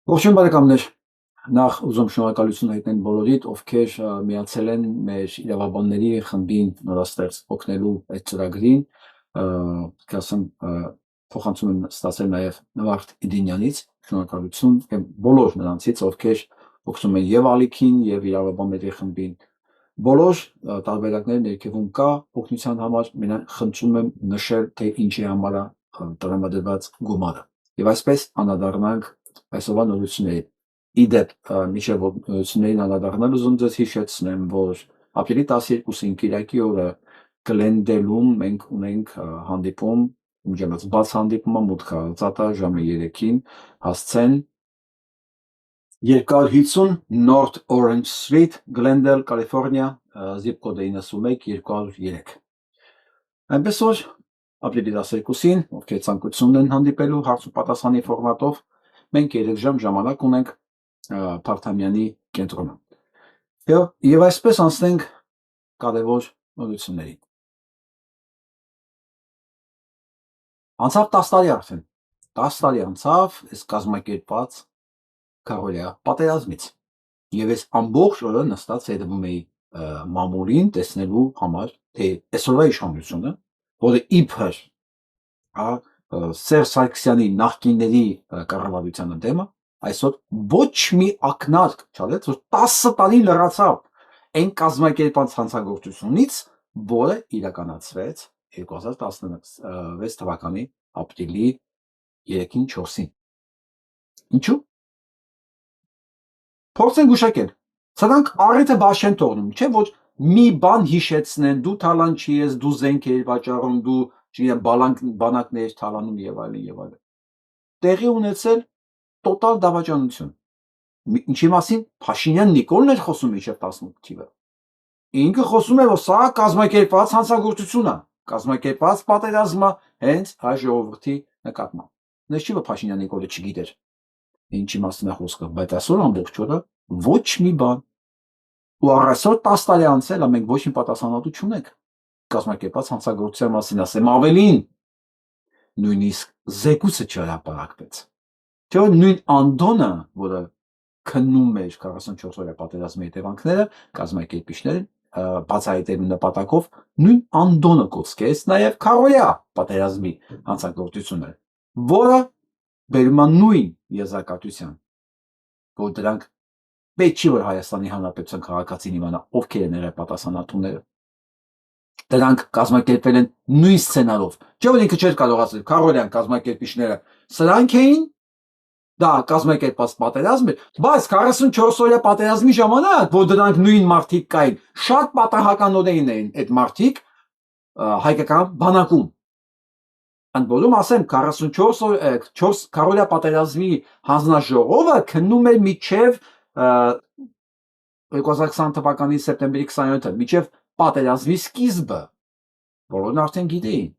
Ողջույն բարեկամներ, նախ ուզում շնորհակալություն հայտնել բոլորիդ, ովքեր միացել են մեր իրավաբանների խմբին նորաստեղծ օգնելու այդ ծրագրին, ասեմ, փոխանցում եմ ստացել նաև Նվարդ Իդինյանից, շնորհակալություն եմ բոլոր նրանցից, ովքեր օգնում են եւ ալիքին, եւ իրավաբանների խմբին, բոլոր տարբերակներ ներքևում կա օգնության համար, մենակ խնդրում եմ նշել, թե ինչի համար է տրամադրված գումարը, եւ այսպես անդրադառնանք այսօրվա նորություններին։ Իդեպ, մինչև նորություններին անդրադառնալ ուզում ձեզ հիշեցնեմ, որ ապրիլի 12-ին Կիրակի օրը Գլենդելում մենք ունենք հանդիպում, միջանոց բաց հանդիպումը, մուտքը ծատա ժամը 3-ին, հասցեն 250 North Orange Street, Glendale, Կալիֆոռնիա, zip code 91203։ Այնպես որ ապրիլի 12-ին, ովքեր ցանկություն են հանդիպելու հարց ու պատասխանի ֆորմատով, մենք 3 ժամ ժամանակ ունենք Փարթամյանի կենտրոնում։ Եվ այսպես անցնենք կարևոր նորություններին։ Անցավ 10 տարի արդեն։ 10 տարի անցավ այս կազմակերպված քարոզիա պատերազմից։ Եվ այս ամբողջ օրը նստած հետևում էի մամուլին տեսնելու համար, թե այսօրվա իշխանությունը, որը իբր Սերժ Սարգսյանի նախկինների կառավարությանը դեմը, այսօր ոչ մի ակնարկ չարեց, որ 10 տարի լրացավ այն կազմակերպած հանցագործությունից, որը իրականացվեց 2016 թվականի ապրիլի 3-ին 4-ին։ Ինչու՞։ Փորձենք գուշակել։ Սրանք առիթը բաց չեն թողնում, չէ՞ որ մի բան հիշեցնեն, դու թալանչի ես, դու զենք ես վաճառում, դու բանակներ թալանում եւ այլն եւ այլն։ Տեղի ունեցել տոտալ դավաճանություն։ Ինչի մասին Փաշինյան Նիկոլն էր խոսում մինչև 18 թիվը։ Ինքը խոսում է, որ սա կազմակերպված հանցագործություն է, կազմակերպված պատերազմ է հենց հայ ժողովրդի նկատմամբ։ Նես չի որ Փաշինյան Նիկոլը չգիտեր ինչի մասին է խոսքը, բայց այսօր ամբողջ օրը ոչ մի բան։ Ու առայսօր 10 տարի անցել է, մենք ոչ մի պատասխանատու չունենք կազմակերպված հանցագործության մասին, ասեմ ավելին, նույնիսկ զեկույցը չհրապարակվեց։ Չէ՞ որ նույն Անդոնը, որը քննում էր 44 օրյա պատերազմի հետևանքները, կազմակերպիչները բացահայտելու նպատակով նույն Անդոնը կոծկեց նաև քարոզիա պատերազմի հանցագործությունը, որը բերում է նույն եզրակացության, որ դրանք պետք չի որ Հայաստանի Հանրապետության քաղաքացին իմանա ովքեր են եղել պատասխանատուները։ Դրանք կազմակերպվել են նույն սցենարով։ Չէ՞ որ ինքը չէր կարող ասել քարոզիան կազմակերպիչները սրանք էին, դա կազմակերպված պատերազմ էր, բայց 44 օրյա պատերազմի ժամանակ, որ դրանք նույն մարդիկ կային, շատ պատահականորեն էին այդ մարդիկ հայկական բանակում։ Ընդ որում ասեմ 44 քարոզիա պատերազմի հանձնաժողովը քննում էր մինչև 2020 թվականի սեպտեմբերի 27-ը, մինչև պատերազմի սկիզբը։ Բոլորն արդեն գիտեին։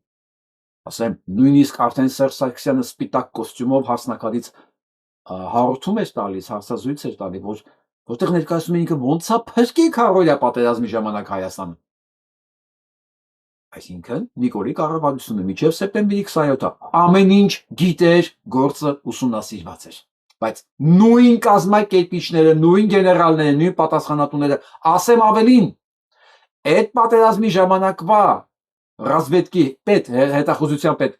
Ասեմ, նույնիսկ արդեն Սերժ Սարգսյանը սպիտակ կոստյումով հարսնաքարից հաղորդում էր տալիս, հարցազրույց էր տալի, որտեղ ներկայացնում է ինքը ոնց է փրկի քարոզիա պատերազմի ժամանակ Հայաստանը։ Այսինքն Նիկոլի կառավարությունը մինչև սեպտեմբերի 27-ը ամեն ինչ գիտեր, գործը ուսումնասիրված էր։ Բայց նույն կազմակերպիչները, նույն գեներալները, նույն պատասխանատուները, ասեմ ավելին, այդ պատերազմի ժամանակվա ռազմվետքի պետ, հետախուզության պետ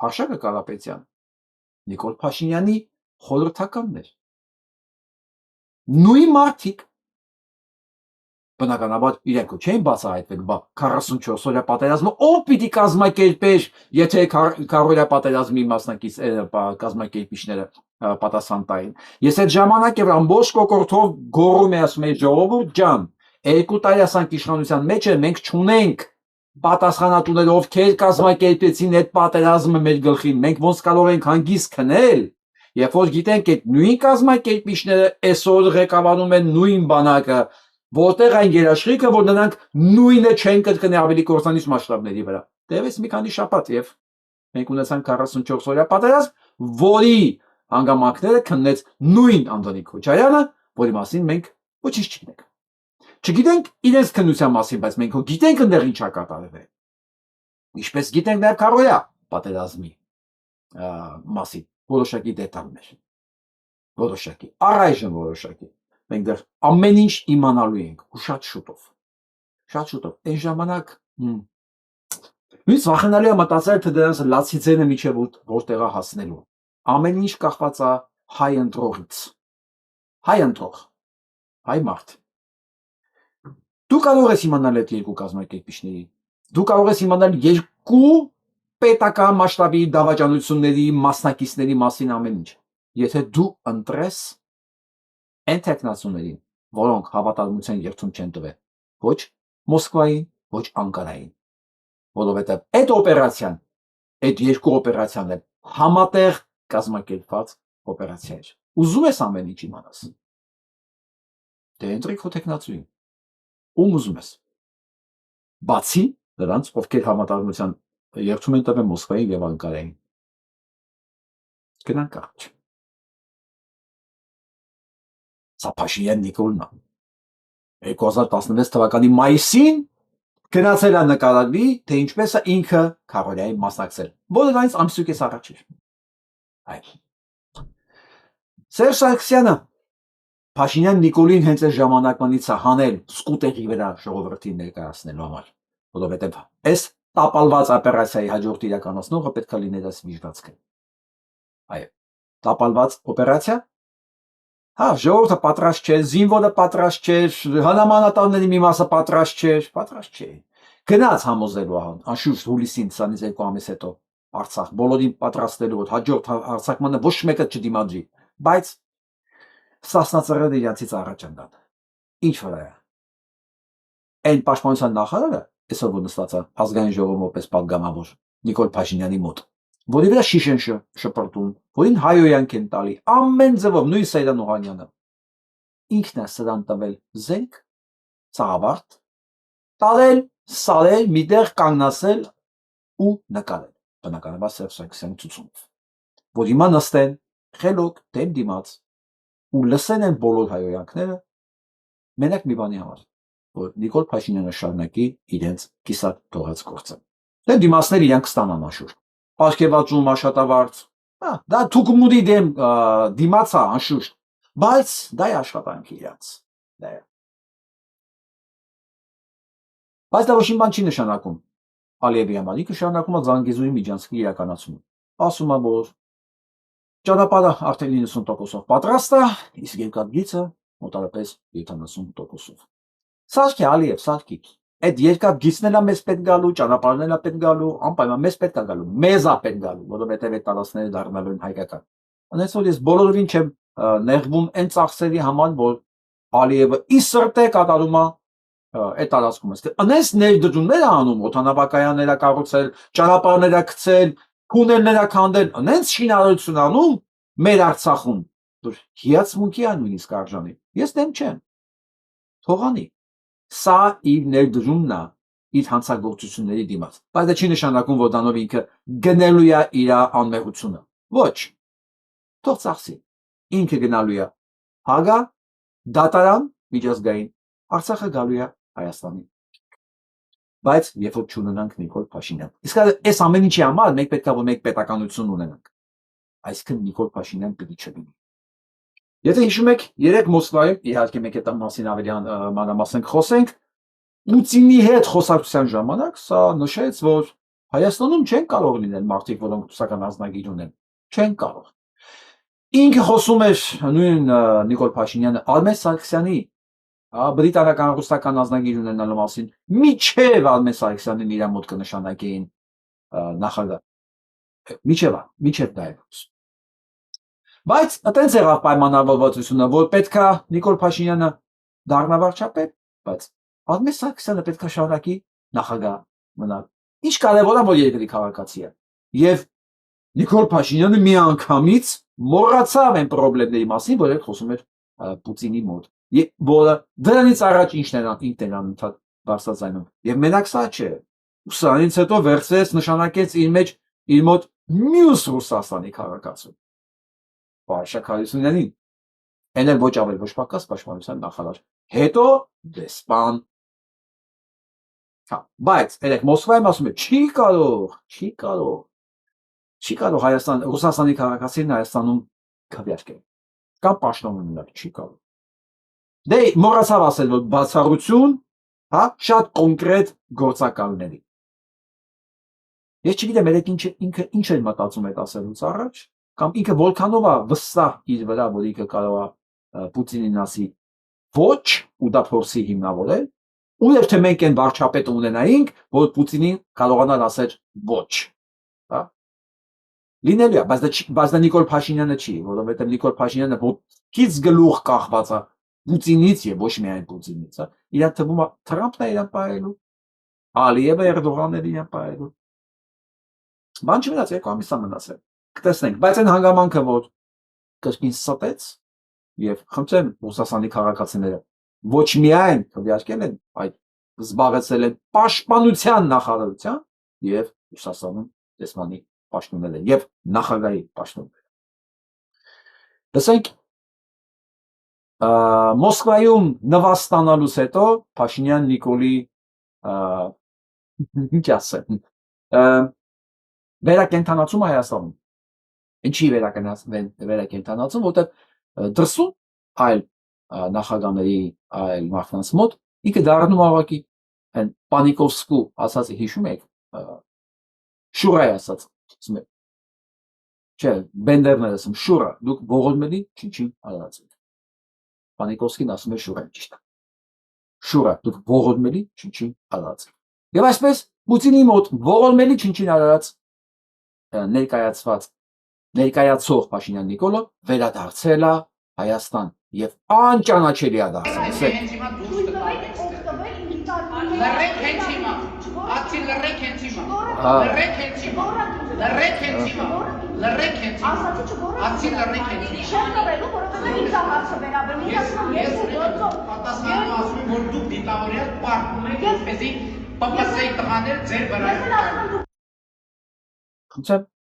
Արշակը Կարապետյան Նիկոլ Փաշինյանի խորհրդականն էր։ Նույն մարդիկ բնականաբար իրենք չէին բացահայտվել, բա 44 օրյա պատերազմը ով պիտի կազմակերպեր, եթե քարոզիա պատերազմի մասնակից կազմակերպիչները պատասխան տային։ Ես այդ ժամանակ եւ ամբողջ կոկորտով գոռում եմ, ասում եմ ժողովուրդ ջան, 2 տարի ասանք իշխանության մեջ է, մենք չունենք պատասխանատուներ, ովքեր կազմակերպեցին այդ պատերազմը մեր գլխին, մենք ոնց կարող ենք հանգիստ քնել, երբ որ գիտենք այդ նույն կազմակերպիչները այսօր ղեկավարում են նույն բանակը, որտեղ այն երաշխիքը, որ նրանք նույնը չեն կրկնի ավելի կործանիչ մասշտաբների վրա։ Տևեց մի քանի շաբաթ եւ մենք ունեցանք 44 օրյա պատերազմ, որի հանգամանքները քննեց նույն Անդոնի Քոչարյանը, որի մասին մենք ոչինչ չգիտենք։ Չգիտենք իրենց քննության մասին, բայց մենք գիտենք այնտեղ ինչ է կատարվել։ Ինչպես գիտենք նաև քարոզիա պատերազմի մասին որոշակի դետալներ։ որոշակի, առայժմ որոշակի։ Մենք դեռ ամեն ինչ իմանալու ենք ու շատ շուտով։ Շատ շուտով։ Այն ժամանակ նույնիսկ վախենալի է մտածել, թե դրանց լացի ձենը միջև որտեղա հասնելու։ Ամեն ինչ կախված է հայ ընտրողից։ Հայ ընտրող, հայ մարդ։ Դու կարող ես իմանալ այդ երկու կազմակերպիչների։ Դու կարող ես իմանալ երկու պետական մասշտաբի դավաճանությունների մասնակիցների մասին ամեն ինչ։ Եթե դու ընտրես այն տեխնացուներին, որոնք հավատարմության երդում չեն տվել ոչ Մոսկվային, ոչ Անկարային, որովհետև այդ օպերացիան, այդ երկու օպերացիան էլ համատեղ կազմակերպված օպերացիա էր։ Ուզում ես ամեն ինչ իմանաս։ Դե ընտրի քո տեխնացուին։ Ում ուզում ես։ Բացի նրանց, ովքեր համատարմության երդում են տվել Մոսկվային եւ Անկարային։ Գնանք առաջ։ Սա Փաշինյան Նիկոլն է։ 2016 թվականի մայիսին գնացել է նկարագրի, թե ինչպես է ինքը Քարորիայի մասնակցել, որը դրանից ամսուկես առաջ էր։ Այլ։ Սերժ Սարգսյանը Փաշինյան Նիկոլին հենց այս ժամանակվանից է հանել սկուտերի վրա ժողովրդին ներկայացնելու համար, որովհետև այս տապալված օպերացիայի հաջորդ իրականացնողը պետք է լիներ այս վիժվածքը։ Այո, տապալված օպերացիա։ Հա, ժողովուրդը պատրաստ չէ, զինվորը պատրաստ չէ, հնամանատարների մի մասը պատրաստ չէ։ Գնաց համոզելու անշուշտ հուլիսին 22 ամիս հետո Արցախ, բոլորին պատրաստելու, որ հաջորդ հարձակմանը ոչ մեկը չդիմադրի, բայց Սասնացրերը իրացից առաջ են դան։ Ինչ վրա է։ Այն պաշտպանության նախարարը, այսօր որ նստած է ազգային ժողովում պես պատգամավոր Նիկոլ Փաշինյանի մոտ, որի վրա շիշ են շպրտում, որին հայոյանք են տալի, ամեն ձևով, նույն Սեյրան Օհանյանը, ինքն է սրան տվել զենք, ծաղավարտ, տարել, սարել, միտեղ կանգնացել ու նկարել, բնականաբար Սերժ Սարգսյանի ցուցումով, որ հիմա նստեն խելոք դեմ դիմաց ու լսեն են բոլոր հայոյանքները մենակ մի բանի համար, որ Նիկոլ Փաշինյանը շարունակի իրենց կիսատ թողած գործը։ Դե դիմացները իրանք կստանան անշուշտ։ Պարգևաճում աշխատավարձ, դա թուկմուդի դեմ դիմաց է անշուշտ, բայց դա է աշխատանքը իրանց։ Դա է։ Բայց դա ոչ մի բան չի նշանակում։ Ալիևի համար ինքը շարունակում է Զանգեզուրի միջանցքի իրականացումը։ Ասում է, որ ճանապարհը արդեն 90%-ով պատրաստ է, իսկ երկաթգիծը մոտավորապես 70%-ով։ Սարքի Ալիև, Սարքի, այդ երկաթգիծն էլ է մեզ պետք գալու, ճանապարհն էլ է պետք գալու, անպայման մեզ պետք է գալու, մեզ է պետք գալու, որովհետև այդ տարածքները դառնալու են հայկական։ Այնպես որ ես բոլորովին չեմ նեղվում այն ծախսերի համար, որ Ալիևը ի սրտե կատարում է այդ տարածքում է։ Այնպես ներդրումներ անում, օդանավակայաններ կառուցել, ճանապարհներ գցել, թունելներ քանդել, այնպես շինարարություն անում մեր Արցախում, որ հիացմունքի է նույնիսկ արժանի։ Ես դեմ չեմ։ Թողանի։ Սա իր ներդրումն է իր հանցագործությունների դիմաց։ Բայց դա չի նշանակում, որ դանով ինքը գնելու է իր անմեղությունը։ Ոչ։ Թող ծախսի։ Ինքը գնալու է Հագա, դատարան միջազգային, Արցախը գալու է Հայաստանին։ Բայց երբ որ չունենանք Նիկոլ Փաշինյան։ Իսկ այս ամեն ինչի համար մենք պետք է որ մենք պետականություն ունենանք։ Այսինքն Նիկոլ Փաշինյան պետք չլինի։ Եթե հիշում եք, երեք Մոսկվայում, իհարկե մենք այդ մասին ավելի մանրամասն խոսենք, Պուտինի հետ խոսակցության ժամանակ սա նշեց, որ Հայաստանում չեն կարող լինել մարդիկ, որոնք ռուսական ազնագիր ունեն։ Չեն կարող։ Ինքը խոսում էր նույն Նիկոլ Փաշինյանը Արմեն Սարգսյանի բրիտանական ռուսական ազնագիր ունենալու մասին, միչև Արմեն Սարգսյանին իր մոտ կնշանակեին նախագահ։ Միչև դա է։ Բայց այտենց եղավ պայմանավորվածությունը, որ պետքա Նիկոլ Փաշինյանը դառնա վարչապետ, բայց Արմեն Սարգսյանը պետքա շարունակի նախագահ մնալ։ Ինչ կարևոր է, որ երկրի քաղաքացի է։ Եվ Նիկոլ Փաշինյանը միանգամից մոռացավ այն խնդիրների մասին, որ խոսում էր Պուտինի մոտ։ Որը դրանից առաջ ինչն էր անընդհատ բարձրացնում։ Եվ մենակ սա չէ։ Սրանից հետո վերցրեց նշանակեց իր մոտ մյուս Ռուսաստանի քաղաքացու։ Վարշակ Հարությունյանին։ Այն էլ ոչ ավել ոչ պակաս պաշտպանության նախարար։ Հետո դեսպան։ Հա, բայց երեք Մոսկվայում ասում է չի կարող Հայաստան Ռուսաստանի քաղաքացին Հայաստանում քվեարկել։ կամ պաշտոնյաներ չի կարող։ Դե մոռացավ ասել, որ բացառություն, հա, շատ կոնկրետ գործակալների։ Ես չգիտեմ, երեք ինքը ինչ էր մտածում այդ ասելուց առաջ, կամ ինքը որքանով է վստահ իր վրա, որ ինքը կարող է Պուտինին ասի ոչ, ու դա փորձի հիմնավորել, ու եւ թե մենք այն վարչապետը ունենայինք, որ Պուտինին կարողանալ ասել ոչ, հա։ Լինելու է, բայց դա Նիկոլ Փաշինյանը չի, որովհետեւ Նիկոլ Փաշինյանը ոտքից գլուխ կախված է Պուտինից եւ ոչ միայն Պուտինից, հա։ Իրան թվում է Թրամփն է իրան պահելու, Ալիևը Էրդողանն է իրան պահելու։ Բան չմնաց, 2 ամիս է մնացել։ Կտեսնենք, բայց այն հանգամանքը, որ կրկին ստեց եւ խնդրեմ Ռուսաստանի քաղաքացիները ոչ միայն քվեարկել են, այլ զբաղեցել են պաշտպանության նախարարության եւ Ռուսաստանում տեսմանի պաշտոնները եւ նախագահի պաշտոնները։ Լսենք Մոսկվայում նվաստանալուց հետո Փաշինյան Նիկոլի ինչ ասեմ վերակենդանացումը Հայաստանում։ Ինչի վերակենդանացում, որտեղ դրսում այլ նախագահների, այլ մարդկանց մոտ ինքը դառնում ավակի այն Պանիկովսկու ասածը հիշում եք, Շուրայի ասած, ասում եք, չէ, Բենդերն էր ասում, Շուրա, դուք ողորմելի չի արարածեք։ Պանիկովսկին ասում է Շուրային ճիշտ։ Շուրա, դուք ողորմելի չի արարածեք։ Եվ այսպես Պուտինի մոտ ողորմելի չի արարած ներկայացող Փաշինյան Նիկոլը վերադարձել է Հայաստան եւ անճանաչելի է դարձել։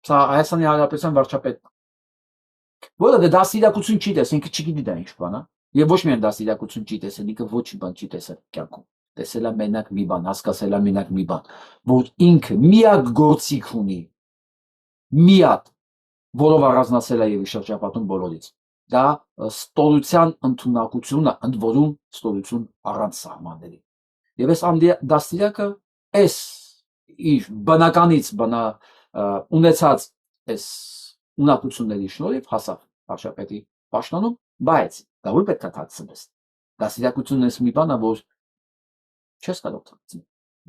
Սա Հայաստանի Հանրապետության վարչապետն է, որը դաստիարակություն չի տեսել, ինքը չգիտի դա ինչ բան է, եւ ոչ միայն դաստիարակություն չի տեսել, ինքը ոչ մի բան չի տեսել կյանքում, տեսել է մենակ մի բան, հասկացել է մենակ մի բան, որ ինքը միակ գործիք ունի, միակ, որով առանձնացել է եւ շրջապատում բոլորից, դա ստորության ընդունակությունը, ընդ որում ստորություն առանց սահմանների, եւ այս դաստիարակը այս իր բնականից ունեցած այս ունակությունների շնորհիվ հասավ վարչապետի պաշտոնում, բայց դա որ պետք է թաքցնես։ Դաստիարակությունն էս մի բան է, որ չես կարող թաքցնել։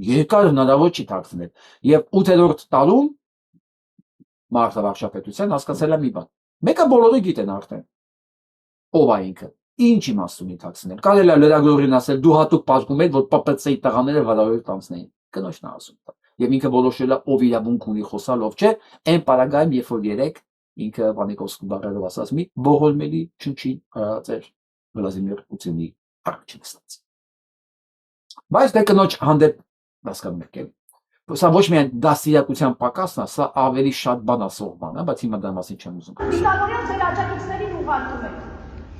Երկար հնարավոր չի թաքցնել։ Եվ 8-րդ տարում մարդը վարչապետության հասկացել է մի բան։ Մեկը բոլորը գիտեն արդեն։ Ով է ինքը։ Ինչ իմաստ ունի թաքցնել։ Կարելի է լրագրողին ասել՝ դու հատուկ պատկում ես, որ ՊՊՑ-ի տղաները վարարել տանցնեին։ Կնոջն է ասում։ Եվ ինքը որոշել է ով իրավունք ունի խոսալ, ով չէ, այն պարագայում, երբ որ երեք ինքը Պանիկովսկու բառերով ասած մի ողորմելի չնչին արարածեր Վլադիմիր Պուտինի առաջին ստաց։ Բայց դե կնոջ հանդեպ հասկանում եք, սա ոչ միայն դաստիարակության պակասն է, սա ավելի շատ բան ասող բան է, բայց հիմա դա մասին չեմ ուզում խոսել։ Դիտավորյալ ձեր աջակիցներին ուղարկում եք,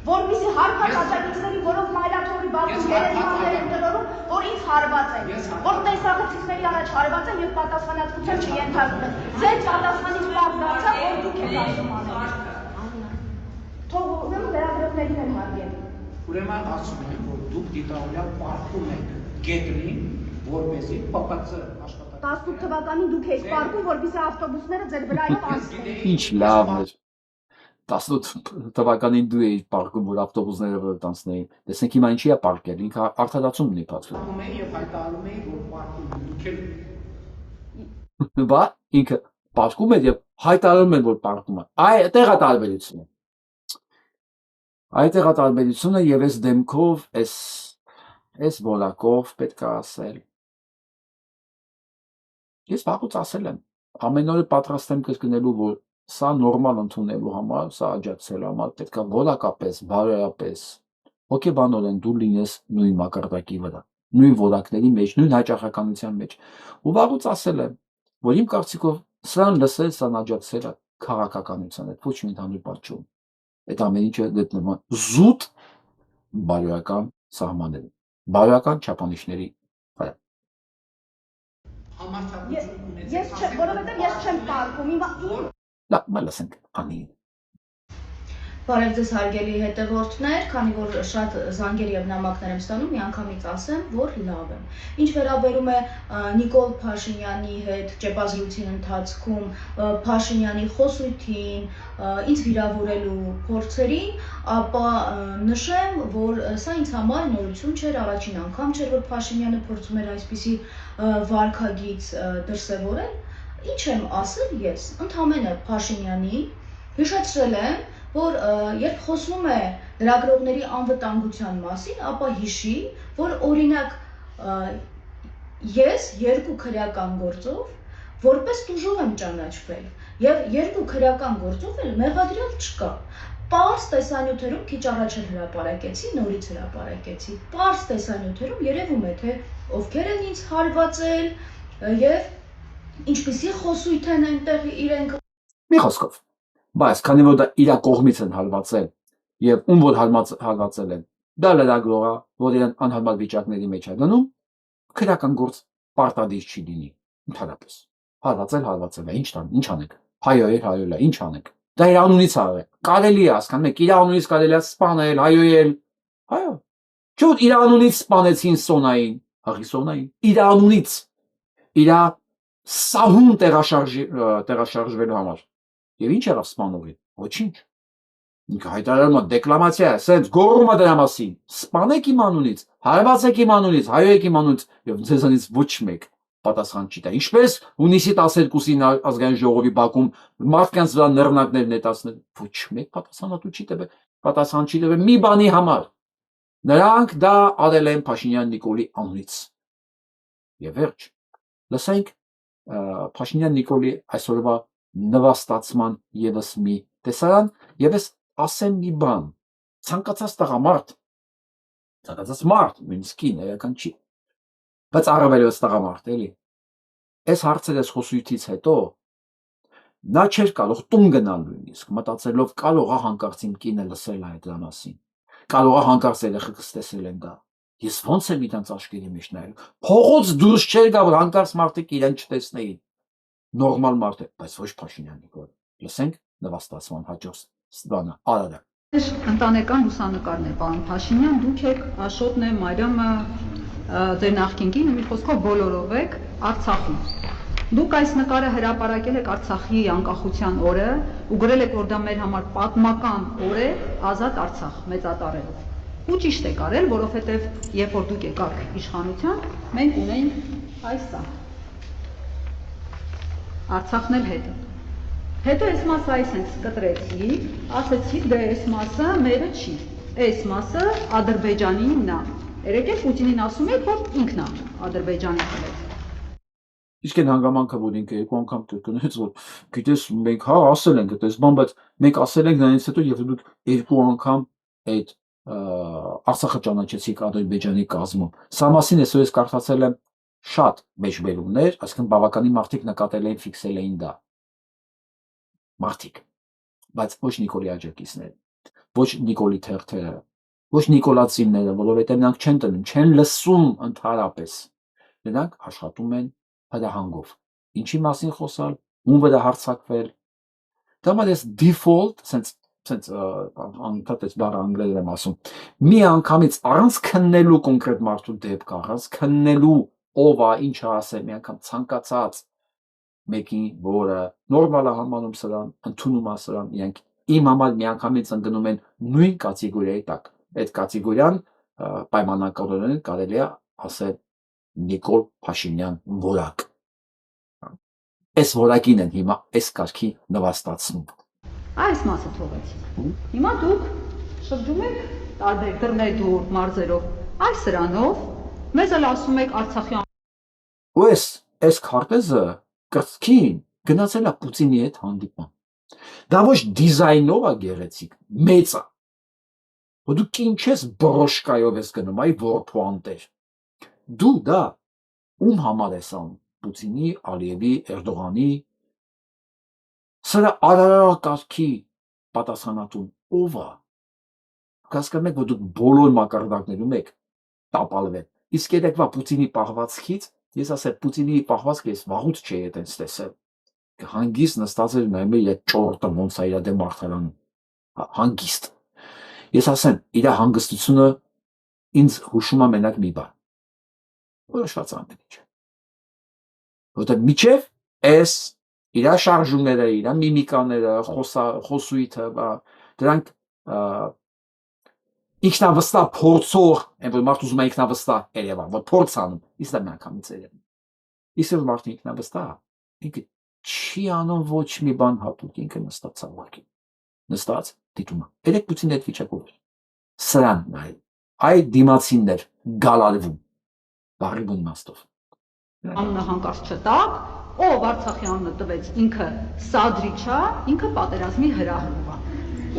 որպեսզի հարբած աջակիցների, որով մայրաթորի բացում երեզմաններ են տնորում, որ ինձ հարված են, որ տեսախցիկների առաջ հարված են եւ պատասխանատվության չենթարկվեն։ Ձեր պատասխանից պարզ դարձավ, որ դուք եք ասում անել։ Թող ուրեմն վերագրողներին են հարգել։ Ուրեմն ասում եմ, որ դուք դիտավորյալ պարտում եք գետնին, որպեսզի ՊՊՑ աշխատանք 18 թվականին դուք եք պարտում, որպեսզի ավտոբուսները ձեր վրայով անցնեն։ Ինչ լավն էր։ 18 թվականին դու էիր պարկում, որ ավտոբուսները վրայով անցնեին։ Տեսեք հիմա ինչի է պարկել, ինքը արդարացում ունի բացում։ Պարտում եմ եւ հայտարարում եմ, որ պարտում եմ, դուք եք Բա ինքը պարկում է եւ հայտարարում է, որ պարկում է։ Այդտեղ է տարբերությունը։ Այդտեղ է տարբերությունը եւ այս դեմքով, այս ոլակով պետք է ասել։ Ես վաղուց ասել եմ, ամեն օր պատրաստ եմ կրկնելու, որ սա նորմալ ընդունելու համար, սա աջակցելու համար պետք է որակապես, բարոյապես, հոգեբանորեն դու լինես նույն մակարդակի վրա, նույն որակների մեջ, նույն հաճախականության մեջ։ Ու վաղուց ասել եմ, որ իմ կարծիքով սրան լսել, սրան աջակցելը քաղաքականության հետ ոչ մի ընդհանուր բան չունի։ Այդ ամեն ինչը գտնվում է զուտ բարոյական սահմաններում, բարոյական չափանիշների վրա։ Որովհետև ես չեմ պարկում, Լավ, լսենք Անին։ Բարև ձեզ հարգելի հետևորդներ, քանի որ շատ զանգեր եւ նամակներ եմ ստանում, միանգամից ասեմ, որ լավ եմ։ Ինչ վերաբերում է Նիկոլ Փաշինյանի հետ ճեպազրույցի ընթացքում Փաշինյանի խոսույթին, ինձ վիրավորելու փորձերին, ապա նշեմ, որ սա ինձ համար նորություն չէր, առաջին անգամ չէր, որ Փաշինյանը փորձում էր այսպիսի վարքագիծ դրսևորել։ Ինչ եմ ասել ես, ընդհանրապես Փաշինյանի հիշեցրել եմ, որ երբ խոսվում է լրագրողների անվտանգության մասին, ապա հիշի, որ օրինակ ես երկու քրեական գործով որպես տուժող եմ ճանաչվել եւ երկու քրեական գործով էլ մեղադրյալ չկա։ Պարզ տեսանյութերում քիչ առաջ էլ հրապարակեցի, նորից հրապարակեցի։ Պարզ տեսանյութերում երևում է, թե ովքեր են ինձ հարվածել եւ ինչպիսի խոսույթ են այնտեղ իրենք Մի խոսքով, բայց քանի որ դա իր կողմից են հարվածել եւ ում որ հարվածել են, դա լրագրող է, որ իրեն անհարմար վիճակների մեջ է դնում, քրեական գործ պարտադիր չի լինի, ընդհանրապես։ Հարվածել է, ինչ անեք։ Հայոյել, ինչ անեք։ Դա իր անունից ա եղել։ Կարելի է, հասկանում եք, իր անունից կարելի է սպանել, հայոյել։ Այո։ Չէ՞ որ իր անունից սպանեցին Սոնային, հղի Սոնային, իր անունից, իր սահուն տեղաշարժվելու համար։ Եվ ինչ եղավ սպանողին։ Ոչինչ։ Ինքը հայտարարում է դեկլամացիա, սենց գոռում է դրա մասին։ Սպանեք իմ անունից, հարվածեք իմ անունից, հայոյեք իմ անունից, եւ ձեզանից ոչ մեկ պատասխան չի տա։ Ինչպես հունիսի 12-ին ազգային ժողովի բակում մարդկանց վրա նռնակներ նետացնել, ոչ մեկ պատասխան չի տվել մի բանի համար։ Նրանք դա արել են Փաշինյան Նիկոլի անունից։ Եվ վերջ։ Լսենք Փաշինյան Նիկոլի այսօրվա նվաստացման եւս մի տեսարան, եւ ես ասեմ մի բան, ցանկացած տղամարդ, ցանկացած մարդ, նույնիսկ էական չի, բայց առավելևս տղամարդ, էլի, այս հարցերը խոսույթից հետո նա չէր կարող տուն գնալ նույնիսկ, մտածելով կարող է հանկարծ իմ կինը լսել այդ դրա մասին, կարող է հանկարծ երեխեքս տեսել են դա, ես ոնց եմ իրանց աչքերի մեջ նայել, փողոց դուրս չէր գա, որ հանկարծ մարդիկ իրեն չտեսնեին, նորմալ մարդ է, բայց ոչ Փաշինյան Նիկոլ։ Լսենք նվաստացման հաջորդ ստվանը, Արարը։ Ընտանեկան լուսանկարն է, պարոն Փաշինյան, դուք եք Աշոտն է, Մարիամը, ձեր նախկին կինը, մի խոսքով բոլորով եք Արցախում։ Դուք այս նկարը հրապարակել եք Արցախի անկախության օրը ու գրել եք, որ դա մեր համար պատմական օր է, ազատ Արցախ մեծատառելով։ Ու ճիշտ եք արել, որովհետև երբ որ դուք եկաք իշխանության, մենք ունեինք այս Արցախն էլ հետը։ Հետո այս մասը այսենց կտրեցի, ասեցի դե այս մասը մերը չի, այս մասը Ադրբեջանինն է։ Երեկել Պուտինին ասում եք, որ ինքն է Ադրբեջանի խլեց։ Իսկ այն հանգամանքը, որ ինքը երկու անգամ կրկնեց, որ գիտես մենք հա ասել ենք այդպես բան, բայց մենք ասել ենք նրանից հետո եւ դուք երկու անգամ այդ Արցախը ճանաչեցիք Ադրբեջանի կազմում։ Սա մասին այսօր ես կարդացել եմ շատ մեջբերումներ, այսինքն բավականին մարդիկ նկատել էին, ֆիքսել էին դա։ Մարդիկ, բայց ոչ Նիկոլի աջակիցները, ոչ Նիկոլի թերթերը, ոչ նիկոլացիները, որովհետև նրանք չեն տնում, չեն լսում ընդհանրապես։ Նրանք աշխատում են հրահանգով։ Ինչի մասին խոսալ, ում վրա հարձակվել։ Դա համար ես default, sense անընդհատ այս բառը անգլերեն եմ ասում, մի անգամից առանց քննելու կոնկրետ մարդու դեպք, առանց քննելու ով է, ինչ է ասել, մի անգամ ցանկացած մեկին, որը նորմալ է համանում սրան, ընդունում է սրան, իրենք իմ համար միանգամից ընկնում են նույն կատեգորիայի տակ։ Այդ կատեգորիան պայմանականորեն կարելի է ասել Նիկոլ Փաշինյան որակ։ Այս որակին են հիմա այս կարգի նվաստացնում։ Այս մասը թողեցիք։ Հիմա դուք շրջում եք տարբեր դռներ մարզերով, այս սրանով մեզ էլ ասում եք Արցախի ու այս քարտեզը կրծքին գնացել է Պուտինի հետ հանդիպման։ Դա ոչ դիզայնով է գեղեցիկ, մեծ է։ Ու դու կին չես բրոշկայով ես գնում, այ որփոանտեր։ Դու դա ում համար ես անում, Պուտինի, Ալիևի, Էրդողանի, սրա արարակարգի պատասխանատուն ով է։ Հասկանում եք, որ դուք բոլոր մակարդակներում եք տապալվել։ Իսկ երեկվա Պուտինի պահվածքից, ես ասել Պուտինի պահվածքը ես վաղուց չէի այտենց տեսել։ Հանգիստ նստած էր նայում իր ճորտը ոնց է իր դեմ մարտարանում։ հանգիստ։ Ես ասեմ, իր հանգստությունը ինձ հուշում է մենակ մի բան։ Որոշված ամեն ինչ։ Որտեղ միջև այս իր շարժումները, իր միմիկաները, խոսույթը, դրանք ինքնավստահ փորձող, այն որ մարդը ուզում է ինքնավստահ երևան, որ փորձ անում, իսկ դա միանգամից երևն։ Իսկ որ մարդը ինքնավստահ, ինքը չի անում ոչ մի բան հատուկ, ինքը նստած ցավակի։ Նստած դիտում է։ Երեք պուտին այդ վիճակով էր։ Սրան նայ։ Այդ դիմացիններ գալալվում։ Բարի բուն մաստով։ Անունը հանկարծ չտակ, ով Արցախի անունը տվեց ինքը Սադրիչա, ինքը պատերազմի հրահրում է։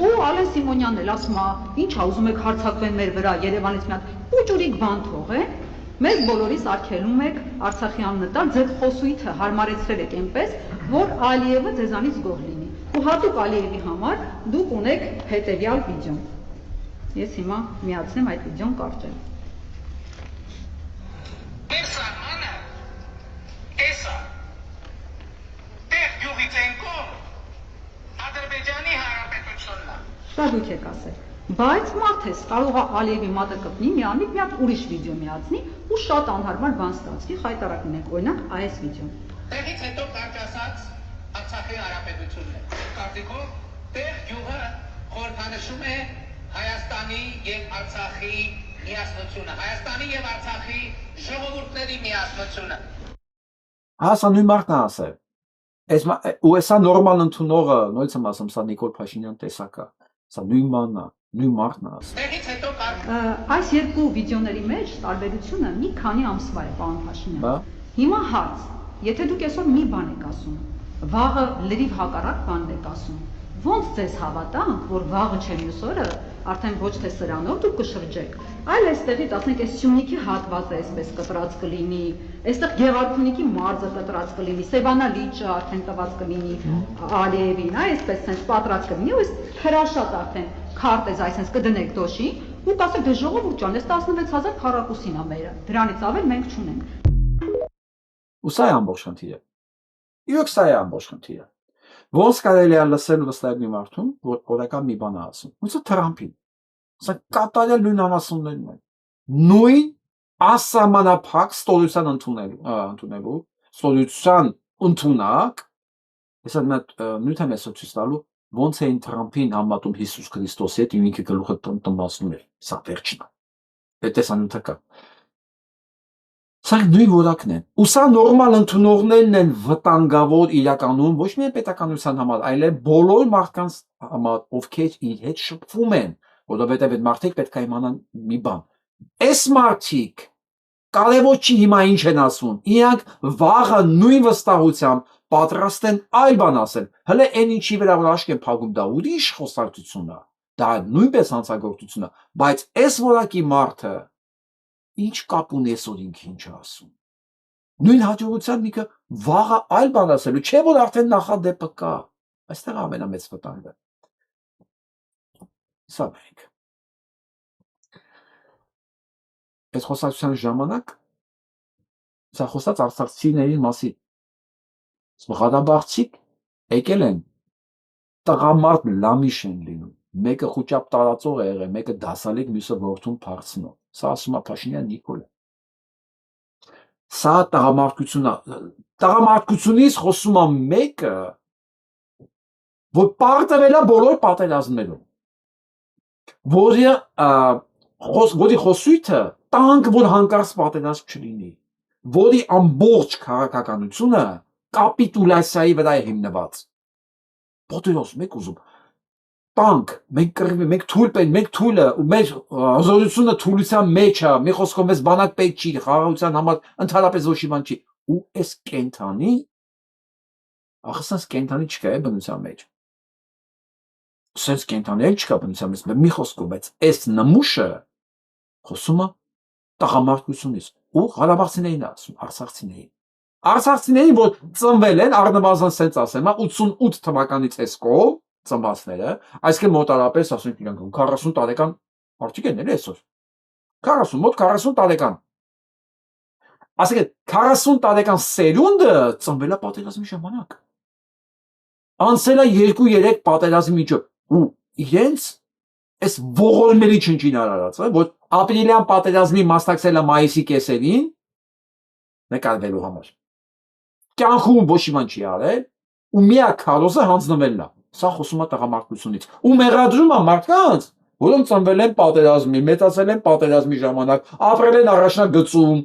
Ու Ալեն Սիմոնյանն էլ ասում է, ի՞նչ է ուզում եք հարձակվեն մեր վրա Երևանից մի հատ ուճուրիկ բան թողեն։ Մեզ բոլորիս արգելում եք Արցախի անունը տալ, ձեր խոսույթը հարմարեցրել եք այնպես, որ Ալիևը ձեզանից գոհ լինի։ Ու հատուկ Ալիևի համար դուք ունեք հետևյալ վիդեոն։ Ես հիմա միացնեմ այդ վիդեոն կարճել։ Դա դուք եք ասել։ Բայց մարդ ես կարող է Ալիևի մատը կպնի, մի հատ ուրիշ վիդեո միացնի ու շատ անհարմար բան ստացվի, խայտարակ լինենք, օրինակ այս վիդեոն։ Տեղից հետո կարճ ասած Արցախի հանրապետությունն է։ Կարծիքով տեղ գյուղը խորհրդանշում է Հայաստանի եւ Արցախի միասնությունը, Հայաստանի եւ Արցախի ժողովուրդների միասնությունը։ Հասա նույն մարդն է ասել։ Ու էսա նորմալ ընդունողը, նույնց եմ ասում, սա Նիկոլ Փաշինյան տեսակա։ Սա նույն բանն է, նույն մարդն է ասել։ Տեղից հետո Այս երկու վիդեոների մեջ տարբերությունը մի քանի ամսվա է, պարոն Փաշինյան։ Բա։ Հիմա հարց, եթե դուք այսօր մի բան եք ասում, վաղը լրիվ հակառակ բանն եք ասում, ո՞նց ձեզ հավատանք, որ վաղը չէ մյուս օրը արդեն ոչ թե սրանով դուք կշրջեք, այլ այստեղից ասենք այս Սյունիքի հատվածը այսպես կտրած կլինի, այստեղ Գեղարքունիքի մարզը կտրած կլինի, Սևանա լիճը արդեն տված կլինի Ալիևին, այսպես sense պատրած կլինի, ու այս հրաշած արդեն քարտեզ, այսպես կդնեք դոշին, ու կասեք դե ժողովուրդ ջան, այս 16000 քառակուսին է մերը, դրանից ավել մենք չունենք։ Ու սա է ամբողջ խնդիրը։ Իրոք սա է ամբողջ խնդիրը։ Ոնց կարելի է լսել վստահել մի մարդուն, որ օրական մի բան է ասում։ Ոնց է Թրամփին։ Սա կատարյալ նույն անասուններն են։ Նույն ասամանափակ ստորության ընդունելու, ստորության ընդունակ, հեսա նույն եմ այսօր ցույց տալու, ոնց էին Թրամփին համատում Հիսուս Քրիստոսի հետ ու ինքը գլուխը տնտմացնում էր։ Սա վերջինը։ Այդ տեսանյութը կա։ Սա նույն որակն են։ Ու սա նորմալ ընդունողներն են վտանգավոր իրականում ոչ միայն պետականության համար, այլև բոլոր մարդկանց համար, ովքեր իր հետ շփվում են, որովհետև այդ մարդիկ պետք է իմանան մի բան։ Այս մարդիկ կարևոր չի հիմա ինչ են ասում։ Իրանք վաղը նույն վստահությամբ պատրաստ են այլ բան ասել։ Հələ այն ինչի վրա որ աշկ են փակում դա ուրիշ խոսակցություն է։ Դա նույնպես հանցագործություն է, բայց այս որակի մարդը ինչ կապ ունի այսօր ինքը ինչ ասում։ Նույն հաջողության միկը վաղը այլ բան ասելու, չէ որ արդեն նախադեպը կա։ Այստեղ ամենամեծ վտանգը։ Սա մենք։ Այս խոսակցության ժամանակ սա խոսած արցախցիների մասին։ Ղարաբաղցիք եկել են տղամարդ լամիշ են լինում։ Մեկը խոճապ տարածող է եղել, մեկը դասալիկ, մյուսը որդուն փարցնող։ Սա ասում է Փաշինյան Նիկոլը։ Սա տղամարդկությունն է։ Տղամարդկությունից խոսում է մեկը, որ պարտվել է բոլոր պատերազմներում։ Որի խոսույթը տանկ, որ հանկարծ պատերազմ չլինի, որի ամբողջ քաղաքականությունը կապիտուլյացիայի վրա է հիմնված։ Պատերազմ եք ուզում։ Տանկ, մենք կռվի, մենք թույլ պետք, մենք թույլը, ու մեր հզորությունը թույլության մեջ է, մի խոսքով մեզ բանակ պետք չի, խաղաղության համար ընդհանրապես ոչ մի բան չի։ Ու այս կենթանի, ախսած կենթանի չկա է բնության մեջ։ Սենց կենթանի էլ չկա բնության մեջ, մի խոսքով, բայց այս նմուշը խոսում է տղամարդկությունից ու ղարաբաղցիներին ասում, արցախցիներին։ Արցախցիներին, որ ծնվել են, առնվազն սենց ասեմ, 88 թվականից այս կողմ ծնվածները, այսինքն մոտարապես ասենք իրանք 40 տարեկան մարդիկ են էլի այսօր։ 40 մոտ 40 տարեկան։ Այսինքն 40 տարեկան սերունդը ծնվել է պատերազմի ժամանակ։ Անցել է 2-3 պատերազմի միջով ու իրենց այս ողորմելի չնչին արարած, որ ապրիլյան պատերազմի մասնակցել է մայիսի կեսերին նկարվելու համար։ Կյանքում ոչ մի բան չի արել ու միակ քարոզը հանձնվելն է։ Սա խոսում է տղամարդությունից։ Ու մեղադրում է մարդկանց, որոնք ծնվել են պատերազմի, մեծացել են պատերազմի ժամանակ, ապրել են առաջնագծում,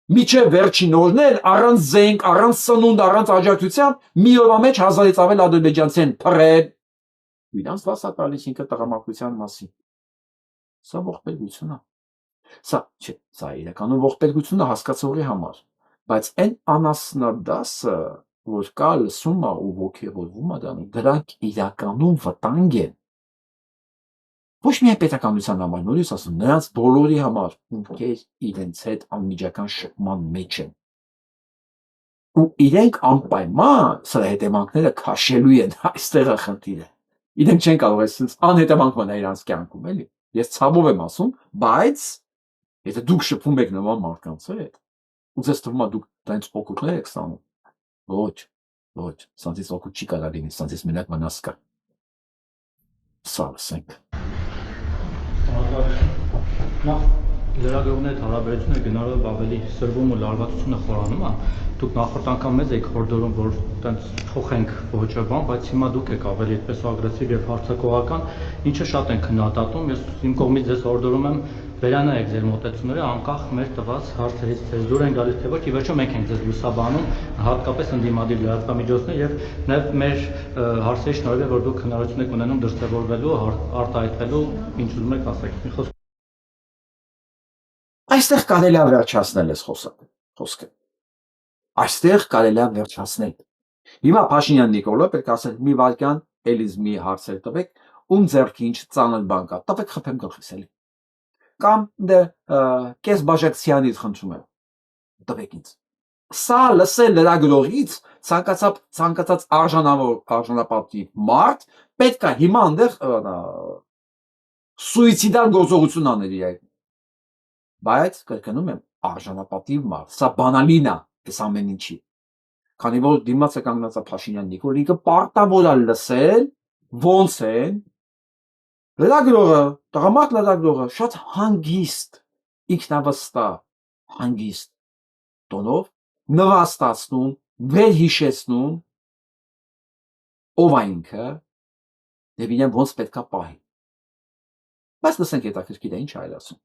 միջև վերջին օրն էլ առանց զենք, առանց սնունդ, առանց աջակցության մի օրվա մեջ 1000-ից ավել ադրբեջանցի են փռել։ Իրանց դասա տալիս ինքը տղամարդության մասին։ Սա ողբերգություն է։ Սա իրականում ողբերգությունը հասկացողի համար, բայց այն անասնադասը, որ կա լսում է ու ոգևորվում է դառնում, դրանք իրականում վտանգ են։ Ոչ միայն պետականության համար, նորից ասում, նրանց բոլորի համար, ովքեր իրենց հետ անմիջական շփման մեջ են։ Ու իրենք անպայման սրա հետևանքները քաշելու են, այստեղ է խնդիրը։ Իրենք չեն կարող այսպես անհետևանք մնա իրանց կյանքում, էլի։ Ես ցավով եմ ասում, բայց եթե դուք շփվում եք նման մարդկանց հետ, ու ձեզ թվում է դուք դրանց օգուտներ եք ստանում, ոչ, սրանցից օգուտ չի կարող լինի, սրանցից մենակ վնաս կա։ Սա լսենք։ Նախ լրագրողների հետ հարաբերությունները գնալով ավելի սրվում ու լարվածությունը խորանում է։ Դուք նախորդ անգամ մեզ եք հորդորում, որ տենց փոխենք ոճը բան, բայց հիմա դուք եք ավելի այդպես ագրեսիվ եւ հարձակողական, ինչը շատ են քննադատում։ Ես իմ կողմից ձեզ հորդորում եմ վերանայեք ձեր մոտեցումները անկախ մեր տված հարցերից, ձեզ դուր են գալիս թե ոչ, ի վերջո մենք ենք ձեզ լուսաբանում, հատկապես ընդդիմադիր լրատվամիջոցներ եւ նաեւ մեր հարցերի շնորհիվ որ դուք հնարավորություն եք ունենում դրսևորվելու, արտահայտվելու, ինչ ուզում եք ասեք։ Մի խոսք Այստեղ կարելի է վերջացնել այս խոսքը։ Այստեղ կարելի է վերջացնել։ Հիմա Փաշինյան Նիկոլը պետք է ասել մի վարքյան էլիզ մի հարցեր տվեք, ում ձեռքի ինչ ծանր բան կա, տվեք խփեմ գլխիս էլի։ Կամ դե կես բաժակցյանից խնդրում եմ, տվեք ինձ։ Սա լսել լրագրողից ցանկացած արժանապատիվ մարդ պետք է հիմա այնտեղ սուիցիդալ գործողություն անել իր հետ։ Բայց կրկնում եմ, արժանապատիվ մարդ, սա բանալին է այս ամեն ինչի։ Քանի որ դիմաց է կանգնած Փաշինյան Նիկոլը, ինքը պարտավոր է լսել ոնց են լրագրողը, տղամարդ լրագրողը շատ հանգիստ, ինքնավստահ, հանգիստ տոնով նվաստացնում, վերհիշեցնում ով է ինքը եւ իրեն ոնց պետքա պահի։ Բայց լսենք հետաքրքիր է ինչ այլ ասում։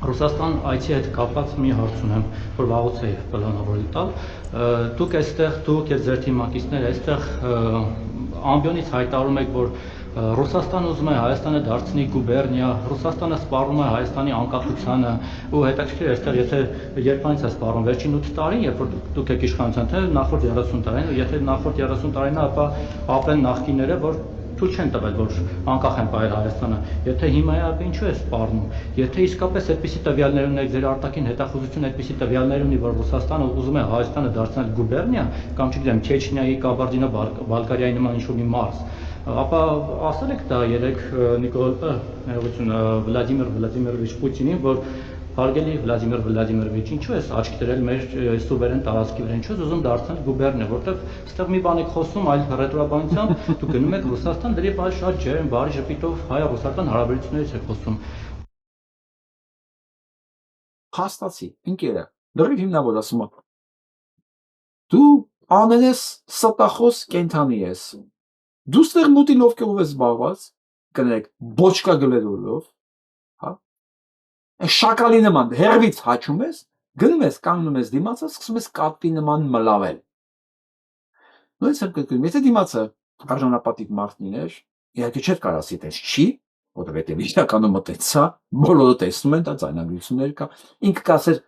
Ռուսաստան այցի հետ կապված մի հարց ունեմ, որ վաղուց էի պլանավորել տալ։ Դուք այստեղ, դուք եւ ձեր թիմակիցները այստեղ ամբիոնից հայտարարում եք, որ Ռուսաստանը ուզում է Հայաստանը դարձնի գուբերնիա, Ռուսաստանը սպառնում է Հայաստանի անկախությանը, ու հետաքրքիր է այստեղ, եթե երբանից է սպառում, վերջին 8 տարին, երբ որ դուք եք իշխանության, թե նախորդ 30 տարին, ու եթե նախորդ 30 տարին է, ապա ապրեն նախկինները, որ թույլ չեն տվել, որ անկախ են պահել Հայաստանը։ Եթե հիմա է, ապա ինչու է սպառնում։ Եթե իսկապես այդպիսի տվյալներ ունեք, ձեր արտաքին հետախուզությունը այդպիսի տվյալներ ունի, որ Ռուսաստանը ուզում է Հայաստանը դարձնել գուբերնիա, կամ չգիտեմ, Չեչնիայի, Կաբարդինո-Բալկարիայի նման ինչ-որ մի մարզ, ապա ասել եք դա երեք Վլադիմիր Վլադիմիրովիչ Պուտինին, որ հարգելի Վլադիմիր Վլադիմիրովիչ, ինչու ես աչքի դրել մեր սուվերեն տարածքի վրա, ինչու ես ուզում դարձնել գուբերնիա, որտեղ այստեղ մի բան եք խոսում, այլ ռետրոբանությամբ դուք գնում եք Ռուսաստան, դրիվ այլ շատ ջերմ, բարի ժպիտով հայ-ռուսական հարաբերություններից եք խոսում։ Փաստացի, ընկերը, լրիվ հիմնավոր ասում եմ։ Դու աներես ստախոս կենթանի ես։ Դու ստեղ մուտիլով կերով ես զբաղված, կներեք, բոչկա գլերով, հա։ Շակալի նման հերվից հաչում ես, գնում ես, կանգնում ես դիմացը, սկսում ես կատվի նման մլավել։ Նույնիսկ եմ կրկնում, եթե դիմացը արժանապատիվ մարդ լիներ, իհարկե չէր կարող ասի տես չի, որովհետև իրականում մտեցա, բոլորը տեսնում են, դա ձայնագրություններ կա, ինքը կասեր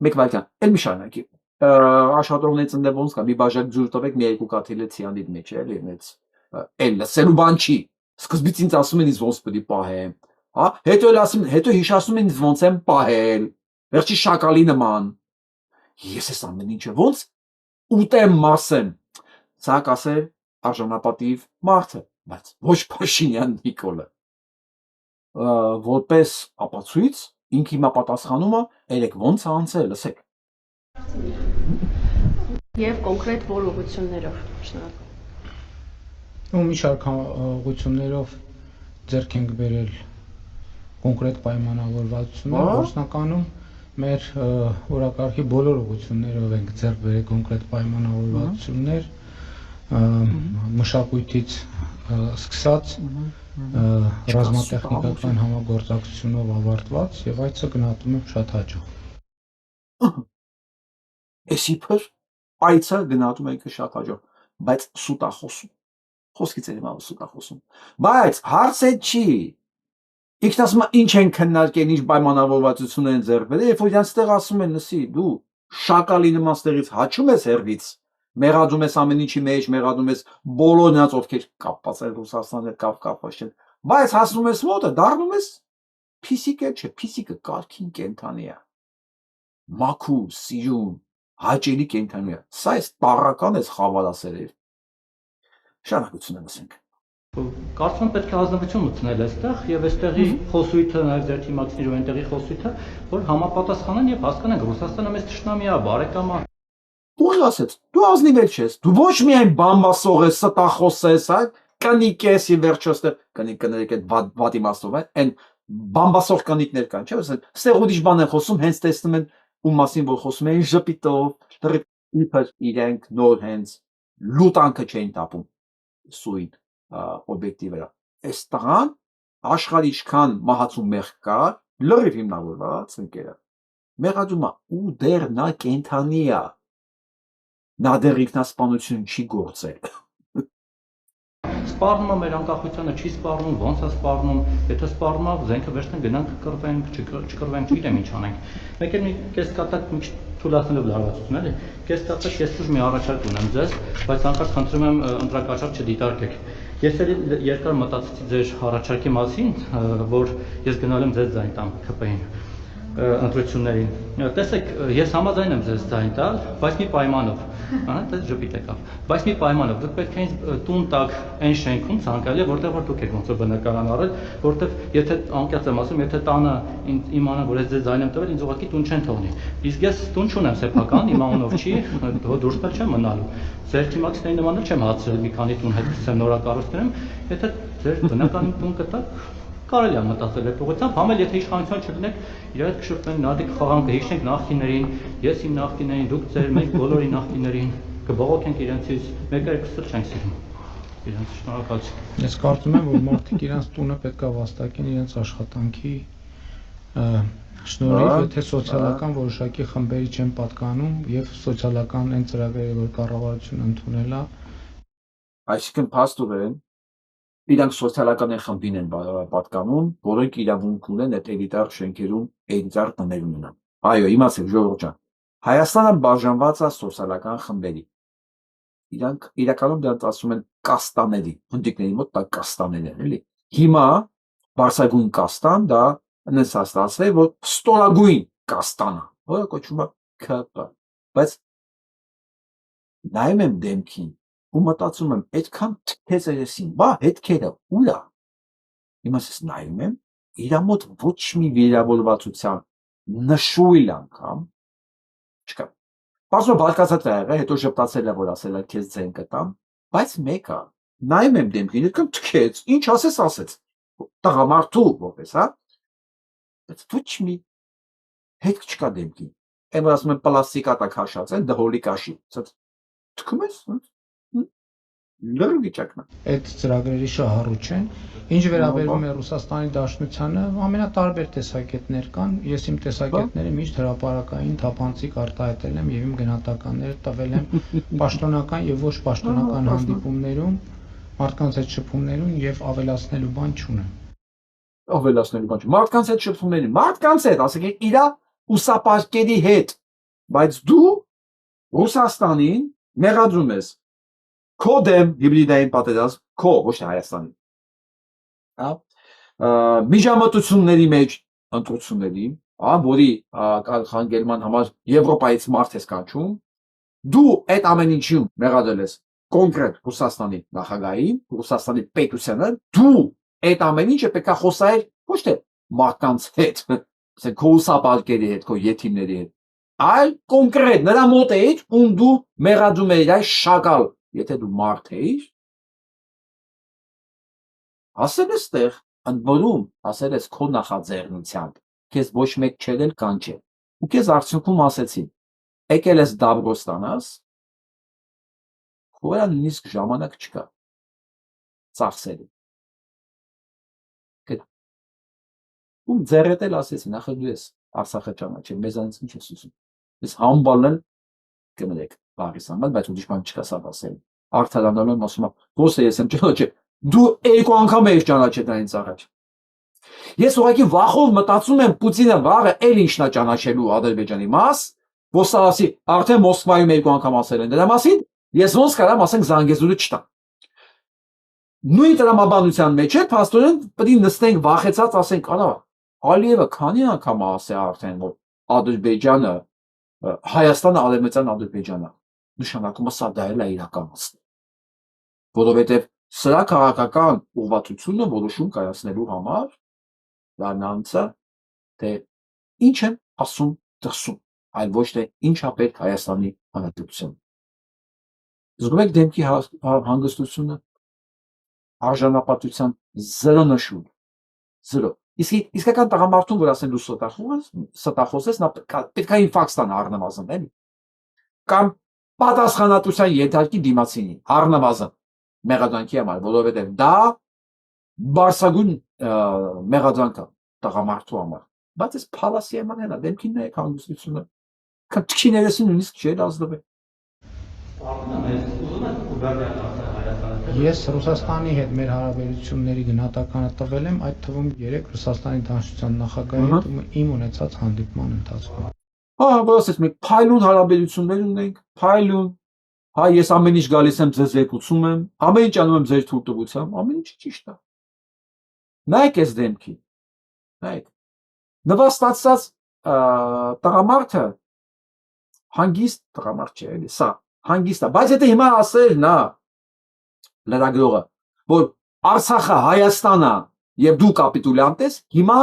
մեկ վայրկյան, էլ մի շարունակի, աշխատողներից ընդ ոնց կա, մի բաժակ ջուր տվեք, մի երկու կաթիլ ցիանիդ մեջ է, էլի, էլ լսելու բան չի, սկզբից ինձ ասում են ինձ ոնց պետք է պահեմ, հա, հետո հիշացնում են ինձ ոնց եմ պահել, վերջի շակալի նման, ես ես ամեն ինչը ոնց ուտեմ մասեմ, սա կասեր արժանապատիվ մարդը, բայց ոչ Փաշինյան Նիկոլը, որպես ապացույց ինքը հիմա պատասխանում է, երեք ոնց է անցել, լսեք։ Եվ կոնկրետ որ ուղղություններով, շնորհակալ։ ու մի շարք ուղղություններով ձեռք ենք բերել կոնկրետ պայմանավորվածություններ, գործնականում մեր օրակարգի բոլոր ուղղություններով ենք ձեռք բերել կոնկրետ պայմանավորվածություններ, մշակույթից սկսած ռազմատեխնիկական համագործակցությունով ավարտված եւ այցը գնահատում եմ շատ հաջող։ Էսիփր այցը գնահատում եք շատ հաջող, բայց սուտ է խոսում։ Խոսքից էլ իմը սուտ է խոսում։ Բայց հարցը չի։ Ինքն ասում է ինչ են քննարկել, ինչ պայմանավորվածություն են ձեռք բերել, երբ որ իրանց տեղ ասում են, լսի, դու շակալի նման ստեղից հաչում ես հերվից, մեղադրում ես ամեն ինչի մեջ, մեղադրում ես բոլոր նրանց ովքեր կապված են Ռուսաստանի հետ կապված չեն, բայց հասնում ես մոտը, դառնում ես փիսիկ էլ չէ, փիսիկը կարգին կենթանի է։ Մաքու, սիրուն, հաճելի կենթանի է։ Սա է տառական է խավարասերեր։ Շարունակություն ենք։ Կարծում եմ պետք է ազնվություն մտցնել այստեղ եւ այստեղի խոսույթը նաեւ ձեր թիմակցիների ու այնտեղի խոսույթը, որ համապատասխանեն եւ հասկանան Ռուսաստանը մեծ թշնամի է, բարեկամ է։ Ուղղ ասեց, դու ազնիվ չես, դու ոչ միայն բամբասող ես, ստախոս ես, հա, կնիկ ես ի վերջո ստեղ, կնիկները այդ վատ իմաստով են բամբասող կնիկներ կան, չէ՞, ստեղ ուրիշ բան են խոսում, հենց տեսնում են ու մասին որ խոսում են ժպիտով, իբր իրենք նոր հենց լուտանքը չէին տապում սույն օբյեկտի վրա։ Այս տղան աշխարհի ինչքան մահացու մեղք կա, լրիվ հիմնավորված ընկերը։ Մեղադրում է ու դեռ նա կենթանի է։ Նա դեռ ինքնասպանություն չի գործել։ Սպառնում է մեր անկախությանը, չի սպառնում, ոնց է սպառնում, եթե սպառնում է, զենքը վերցնենք, գնանք կռվենք, չկռվենք, չգիտեմ ինչ անենք։ Մեկ էլ մի կես կատակ մի թույլատնելով լարվածություն էլի, կես կատակ ես շուտ մի առաջարկ ունեմ ձեզ, բայց անկած խնդրում եմ ընտրակաշառք չդիտարկեք։ Ես էլ երկար մտածեցի ձեր առաջարկի մասին, որ ես գնալ եմ ձեզ ձայն տամ ԿՊ-ին ընտրություններին։ Տեսեք, ես համաձայն եմ ձեզ ձայն տալ, բայց մի պայմանով, դες ժպիտ եկավ, բայց մի պայմանով, դուք պետք է ինձ տուն տակ այն շենքում ցանկալի է, որտեղ որ դուք եք ոնց որ բնակարան առել, որտեղ եթե անկեղծ եմ ասում, եթե տանը իմանան, որ ես ձեզ ձայն եմ տվել, ինձ ուղղակի տուն չեն թողնի։ Իսկ ես տուն չունեմ սեփական, իմ անունով չի, դուրս չեմ մնալու։ Ձեր թիմակցիների նման էլ չեմ հացրել մի քանի տուն հետ սկսեմ նորակառուցներում, եթե ձեր բնակարան տուն կտակ կարելի է մտածել այդ ուղղությամբ, համ էլ եթե իշխանություն չլինեք, իրար հետ կշփվենք, նարդիկ խաղանք կհիշենք նախկիներին, ես իմ նախկիներին, դուք ձեր, մենք բոլորի նախկիներին, կբողոքենք իրենցից, մեկը երկուսը չենք սիրում։ Իրենց շնորհակալություն։ Ես կարծում եմ, որ մարդիկ իրենց տունը պետք է վաստակեն իրենց աշխատանքի շնորհիվ, եթե սոցիալական որոշակի խմբերի չեն պատկանում եւ սոցիալական այն ծրագրերը, որ կառավարությունը ընդունել է, այսինքն փաստորեն իրանք սոցիալական խմբին են պատկանում, որոնք իրավունք ունեն այդ էլիտար շենքերում էլիտար տներ ունենան։ Այո, իմացեք ժողովուրդ ջան, Հայաստանը բաժանված է սոցիալական խմբերի։ Իրանք իրականում դրանց ասում են կաստաների, հնդիկների մոտ դա կաստաներ են, էլի։ Հիմա բարձրագույն կաստան դա նենց հաստատվել, որ ստորագույն կաստանը, որը կոչվում է ԿՊ։ Բայց նայում եմ դեմքին ու մտածում եմ, այդքան թեզերեսին, բա հետքերը ուր է։ Հիմա ես նայում եմ, իր մոտ ոչ մի վիրավորվածության նշույլ անգամ չկա։ Բարձր բարկացած է եղել, հետո ժպտացել է, որ ասել է քեզ ձեն կտամ, բայց մեկը նայում եմ դեմքին, այդքան թքեց, ինչ ասեց, տղամարդու որպես, հա։ Բայց ոչ մի հետք չկա դեմքին։ Այն որ ասում են պլաստիկա տակ հաշած են, դհոլի կաշի, թքում ես, լրիվ վիճակն է։ այդ ծրագրերի շահառու չեն։ Ինչ վերաբերում է Ռուսաստանի Դաշնությանը, ամենատարբեր տեսակետներ կան։ Ես իմ տեսակետները միշտ հրապարակային թափանցիկ արտահայտել եմ եւ իմ գնահատականները տվել եմ պաշտոնական եւ ոչ պաշտոնական հանդիպումներում, մարդկանց հետ շփումներում եւ ավելացնելու բան չունեմ։ Ավելացնելու բան չունեմ։ Մարդկանց հետ շփումների, մարդկանց հետ, ասենք իրա ուսապարկերի հետ, բայց դու Ռուսաստանին մեղադրում ես քո դեմ հիբրիդային պատերազմ, քո ոչ թե Հայաստանի։ Միջամտությունների մեջ ընտրությունների, որի կանխարգելման համար Եվրոպայից մարդ ես կանչում, դու այդ ամեն ինչում մեղադրել ես կոնկրետ Ռուսաստանի նախագահին, Ռուսաստանի պետությանը, դու այդ ամեն ինչը պետք է խոսայր ոչ թե մարդկանց հետ, ասենք քո ուսապարկերի հետ, քո եթիմների հետ, այլ կոնկրետ նրա մոտ էիր, ում դու մեղադրում էիր այս շակալ, եթե դու մարդ էիր, ասել ես տեղ ընդորում, ասել ես քո նախաձեռնությամբ, քեզ ոչ մեկ չել կանչել, ու քեզ արդյունքում ասեցին, եկել ես դաբրո ստանաս, խորա նույնիսկ ժամանակ չկա, ծախսելու, ու ձեռդ էլ ասեցին, ախր դու ես Արցախը ճանաչել, մեզանից ինչ ես ուզում, ես համբալն էլ կմրեք բարիս համար, բայց ուրիշ բան չկա սա ասել, արդարանալու եմ ասում, ո՞ս է ես եմ ճանաչել, դու երկու անգամ ես ճանաչել դրանից առաջ, ես ուղղակի վախով մտածում եմ Պուտինը վաղը էլ ինչն է ճանաչելու Ադրբեջանի մաս, որ սա ասի, արդեն Մոսկվայում երկու անգամ ասել են դրա մասին, ես ոնց կարամ ասենք Զանգեզուրը չտամ, նույն տրամաբանության մեջ է, փաստորեն պետք է նստենք վախեցած ասենք, արա Ալիևը քանի անգամ ասել արդեն, որ Ադրբեջանը, Հայաստանը արևմտյան Ադրբեջանը, նշանակում է սա դա էլ է իրականացնել, որովհետև սրա քաղաքական ուղղվածությունը որոշում կայացնելու համար դառնանցը, թե ինչ են ասում դրսում, այլ ոչ թե ինչ է պետք Հայաստանի Հանրապետության։ Զգում եք դեմքի հանգստությունը, արժանապատվության զրո նշում, զրո։ Իսկական տղամարդուն, որ ասեն դու ստախոս ես, նա պետք է ինֆարկտ ստանա առնվազն, էլի։ Կամ պատասխանատվության ենթարկի դիմացինի, առնվազն մեղադրանքի համար, որովհետև դա բարձրագույն մեղադրանք է տղամարդու համար։ Բայց այս փալասի համար հենա դեմքին է հանգստությունը։ Քչքի ներեսին նույնիսկ չէ ազդվել։ Ես Ռուսաստանի հետ մեր հարաբերությունների գնահատականը տվել եմ, այդ թվում 3 Ռուսաստանի Դաշնության նախագահի հետ իմ ունեցած հանդիպման ընթացքում։ Հա, ասես մենք փայլուն հարաբերություններ ունենք, փայլուն։ Հա, ես ամեն ինչ գալիս եմ ձեզ զեկուցում եմ, ամեն ինչ անում եմ ձեր թույլտվությամբ, ամեն ինչ ճիշտ է։ Նայեք այս դեմքի։ Նայեք։ Նվաստացած տղամարդը հանգիստ տղամարդ չէ, էլի, սա հանգիստ է, բայց եթե հիմա ասել նա լրագրողը, որ Արցախը Հայաստանն է եւ դու կապիտուլյանտ ես, հիմա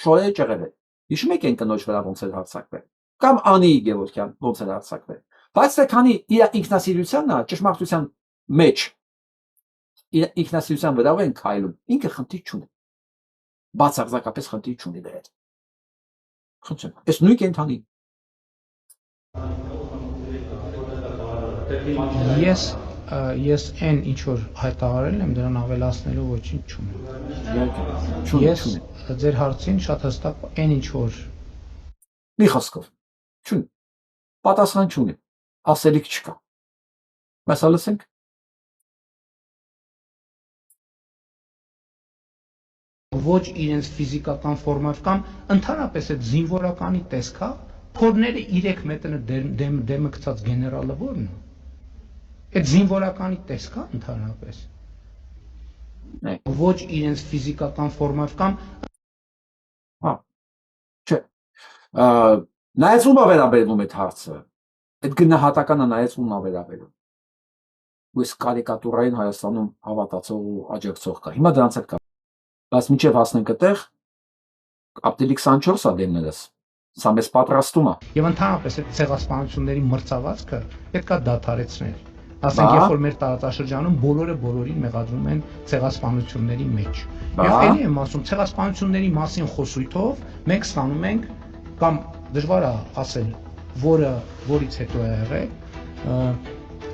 շորերը ճեղել է։ Հիշում եք այն կնոջ վրա ոնց էր հարձակվել, կամ Անի Գևորգյան ոնց էր հարձակվել։ Բայց թե քանի իր ինքնասիրությանն է, ճշմարտության մեջ իր ինքնասիրության վրա են քայլում, ինքը խնդիր չունի։ Բացարձակապես խնդիր չունի դրա հետ։ Խնդրեմ, այս նույն կենթանի։ Ես այն ինչ որ հայտարարել եմ, դրան ավելացնելու ոչինչ չունեմ։ Ես ձեր հարցին շատ հստակ այն ինչ որ մի խոսքով չունի, պատասխան չունի, ասելիք չկա։ Մասա լսենք։ Ոչ իրենց ֆիզիկական ֆորմով կամ ընդհանրապես այդ զինվորականի տեսքա, փորները 3 մետրը դեմը գցած գեներալը որն է։ Այդ զինվորականի տեսքա ընդհանրապես։ Ոչ իրենց ֆիզիկական ֆորմով կամ Հա։ Չէ։ Նայած ում վերաբերվում այդ հարցը։ Այդ գնահատականը նայած ում վերաբերվում։ Ու կարիկատուրային Հայաստանում հավատացող ու աջակցող կա։ Հիմա դրանց հետ կա։ Բայց մինչև հասնենք այդտեղ, ապրիլի 24-ը դեմներս։ Սա մեզ պատրաստում է։ Եվ ընդհանրապես այդ ցեղասպանությունների մրցավազքը պետքա դադարեցնել։ Ասենք երբ որ մեր տարածաշրջանում բոլորը բոլորին մեղադրում են ցեղասպանությունների մեջ։ Եվ ելի եմ ասում, ցեղասպանությունների մասին խոսույթով մենք ստանում ենք կամ դժվար է ասել, որից հետո է եղել,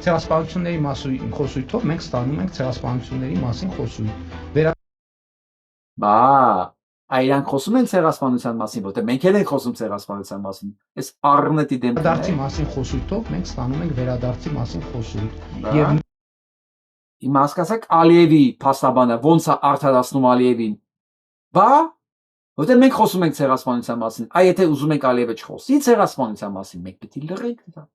ցեղասպանությունների մասին խոսույթով մենք ստանում ենք ցեղասպանությունների մասին խոսույթ։ Բա, այրանք խոսում են ցեղասպանության մասին, որտեղ մենք էլ ենք խոսում ցեղասպանության մասին։ Այս առնետի դեմ վերադարձի մասին խոսույթով մենք ստանում ենք վերադարձի մասին խոսույթ։ Եվ հիմա հասկացաք Ալիևի փաստաբանը ոնց է արդարացնում Ալիևին։ Բա, որտեղ մենք խոսում ենք ցեղասպանության մասին, այ եթե ուզում ենք Ալիևը չխոսի ցեղասպանության մասին, մենք պետք է լռենք դա։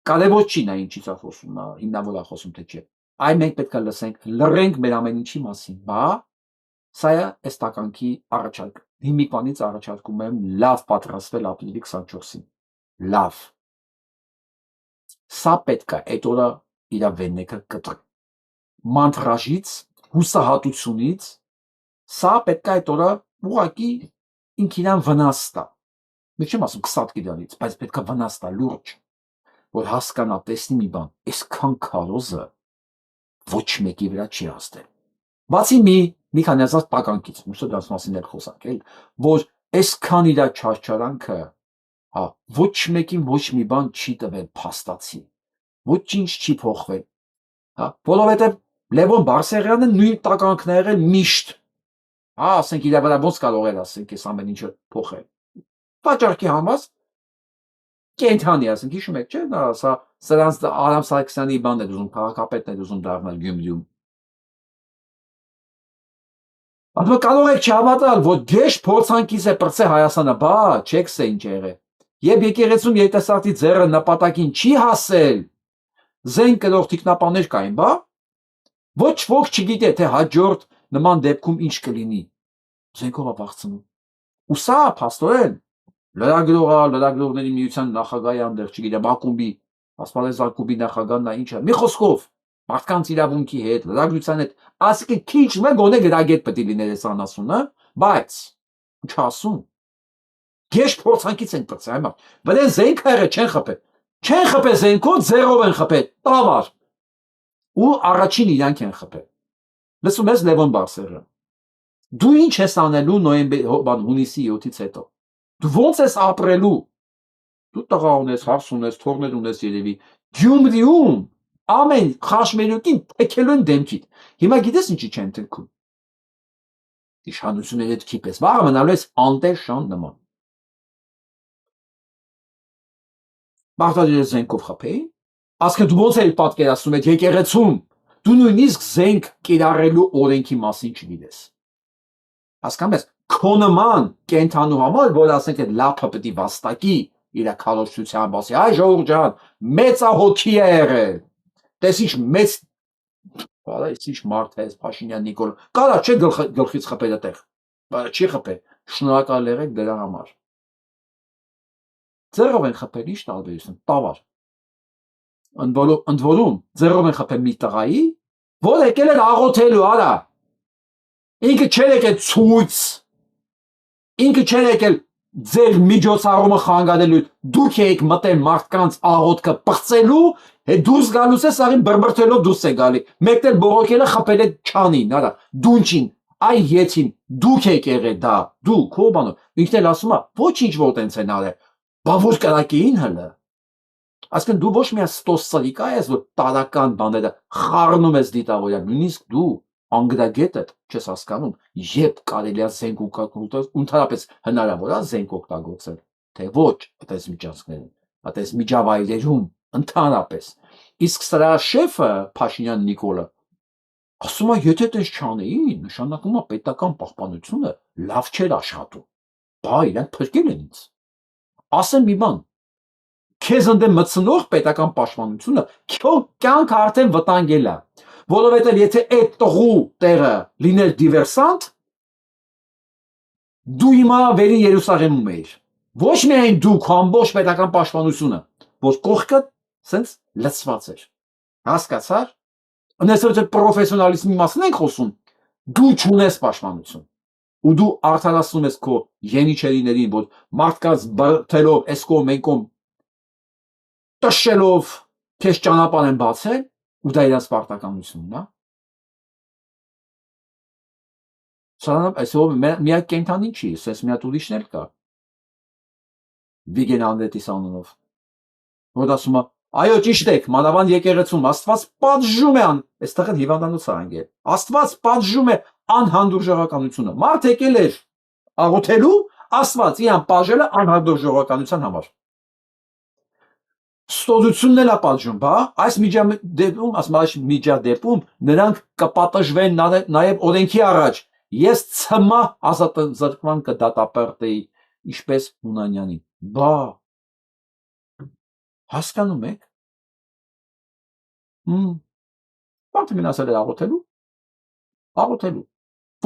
Կարևոր չի նա ինչից է խոսում, հիմնավոր է խոսում թե չէ։ Այ մենք պետք է լսենք, լռենք մեր ամեն ինչի մասին, բա սա է այս տականքի առաջարկ։ Հիմիկվանից առաջարկում եմ լավ պատրաստվել ապրիլի 24-ին։ Լավ։ Սա պետք է այդ օրը իր վենեկը կտրի։ Մանտրաժից, հուսահատությունից, սա պետք է այդ օրը ուղղակի ինքնին վնաս տա։ Մենք չեմ ասում 20 կիլոից, բայց պետք է վնաս տա լուրջ, որ հասկանա, տեսնի մի բան, այսքան քարոզը ոչ մեկի վրա չի հասել։ Բացի մի քանի հազար տականքից, միշտ դրանց մասին էլ խոսանք, էլ, որ այսքան իր չարչարանքը, հա, ոչ մեկին ոչ մի բան չի տվել փաստացի, ոչինչ չի փոխվել, հա, որովհետև Լևոն Բարսեղյանը նույն տականքն է եղել միշտ, հա, ասենք իր վրա ոնց կարող էր ասենք այս ամեն ինչը փոխել, վաճառքի համար կենթանի ասենք, հիշում եք, չէ՞, նա սա սրանց Արամ Սարգսյանի բանն է ուզում, քաղաքապետն է ուզում դառնալ Գյումրիում։ Դուք կարող եք չհավատալ, որ գեշ փորձանքից է բրծե Հայաստանը, բա, չեք սա ինչ եղել։ Եվ եկեղեցում երիտասարդի ձեռը նպատակին չի հասել, զենք կրող թիկնապաններ կային, բա, ոչ ոք չգիտե, թե հաջորդ նման դեպքում ինչ կլինի, զենքով է բախցնում։ Ու սա փաստորեն լրագրողների միության նախագահի անդեր, չգիտեմ, ակումբի, ասպարեզ ակումբի նախագահն է ինչը, մի խոսքով, մարդկանց իրավունքի հետ, լրագրության հետ, ասիկը քիչ մը գոնե գրագետ պետք է լիներ այս անասունը, բայց ինչ ասում։ Գեշ փորձանքից են բրծել, այմա։ Բրեն զենք եղել չեն խփել։ Չեն խփել զենքով, ձեռով են խփել, տավար։ Ու առաջին իրանք են խփել։ Լսում ես Լևոն Բարսեղյան։ Դու ինչ ես անելու հունիսի 7-ից հետո։ Դու ոնց ես ապրելու։ Դու տղա ունես, հարս ունես, թորներ ունես երևի։ Գյումրիում ամեն խաշմերուկին թեքելու են դեմքիդ։ Հիմա գիտես ինչի չեն թեքում։ Իշխանությունների հետ քիպես։ Վաղը մնալու ես անտեր շան նման։ Բաղդադի զենքով խփեին։ Ասկե դու ոնց էի պատկերացնում այդ եկեղեցում։ Դու նույնիսկ զենք կիրառելու օրենքի մասին չգիտես։ Հասկանում ես, քո նման կենթանու համար, որ ասենք այդ լափը պետք է վաստակի իր քարոզչության բասի, այ ժողովուրդ ջան, մեծահոգի է եղել։ Տես ինչ մեծ Բարա ինչ մարդ է Փաշինյան Նիկոլ։ Կարա չէ գլխից խփել այդտեղ։ Բայց չի խփել։ Շնորհակալ եղեք դրա համար։ Ձեռով են խփել, ի՞նչ տարբերություն, տավար։ Ընդ որում ձեռով են խփել մի տղայի, որ եկել էր աղոթելու, արա։ Ինքը չէր եկել ցույց։ Ինքը չէր եկել ձեր միջոցառումը խանգարելու, դուք եք մտել մարդկանց աղոթքը պղծելու, հետ դուրս գալուց է սաղին բրբրթելով դուրս է գալի, մեկն էլ բողոքելը խփել է չանին, արա, դունչին, այ եթին, դուք եք եղել դա, դու, քո բանով, ինքն էլ ասում է, ոչինչ որ տենց են արել, բա որ կրակեին հլը, ասկեն դու ոչ միայն ստոսսալիկա ես, որ տարական բաները խառնում ես դիտավորյալ, նույնիսկ դու անգրագետը չես հասկանում, երբ կարելի է զենք ընդհանրապես հնարավոր է զենք օգտագործել, թե ոչ այդպես միջանցքներում, այդպես միջավայրերում ընդհանրապես։ Իսկ սրա շեֆը Փաշինյան Նիկոլը ասում է, եթե տես չանեի, նշանակում է պետական պահպանությունը լավ չէր աշխատում։ Բա իրանք փրկել են ինձ։ Ասեմ մի բան, քեզ ընդեմ մտցնող պետական պաշտպանությունը քո կյանքը արդեն վտանգել է, որովհետև եթե այդ տղու տեղը լիներ դիվերսանտ, դու հիմա վերին Երուսաղեմում էիր, ոչ միայն դու քո ամբողջ պետական պաշտպանությունը, որ կողքը սենց լցված էր, հասկացար, նեսօր պրոֆեսիոնալիզմի մասին ենք խոսում, դու չունես պաշտպանություն, ու դու արդարացնում ես քո ենիչերիներին, որ մարդկանց բրթելով, էսկոմ, մենկոմ, տշելով, քեզ ճանապարհ են բացել, ու դա իրաց պարտականությունն է։ Սրանով այսօր միակ կենթանին չի, սենց մի հատ ուրիշն էլ կա։ Վիգեն Անդրետիս անունով, որ ասում է, այո ճիշտ եք, մանավանդ եկեղեցում Աստված պատժում է այստեղ են հիվանդանոց անգել, Աստված պատժում է անհանդուրժողականությունը, մարդ եկել էր աղոթելու, Աստված իրան պատժել է անհանդուրժողականության համար։ Ստոդությունն էլ է պատժում, բա, այս միջադեպում նրանք կպատժվեն նաև օրենքի առաջ, ես ցմա ազատազրկման կդատապարտեի, ինչպես Հունանյանին, բա, հասկանում եք, մարդը մինասել էր աղոթելու,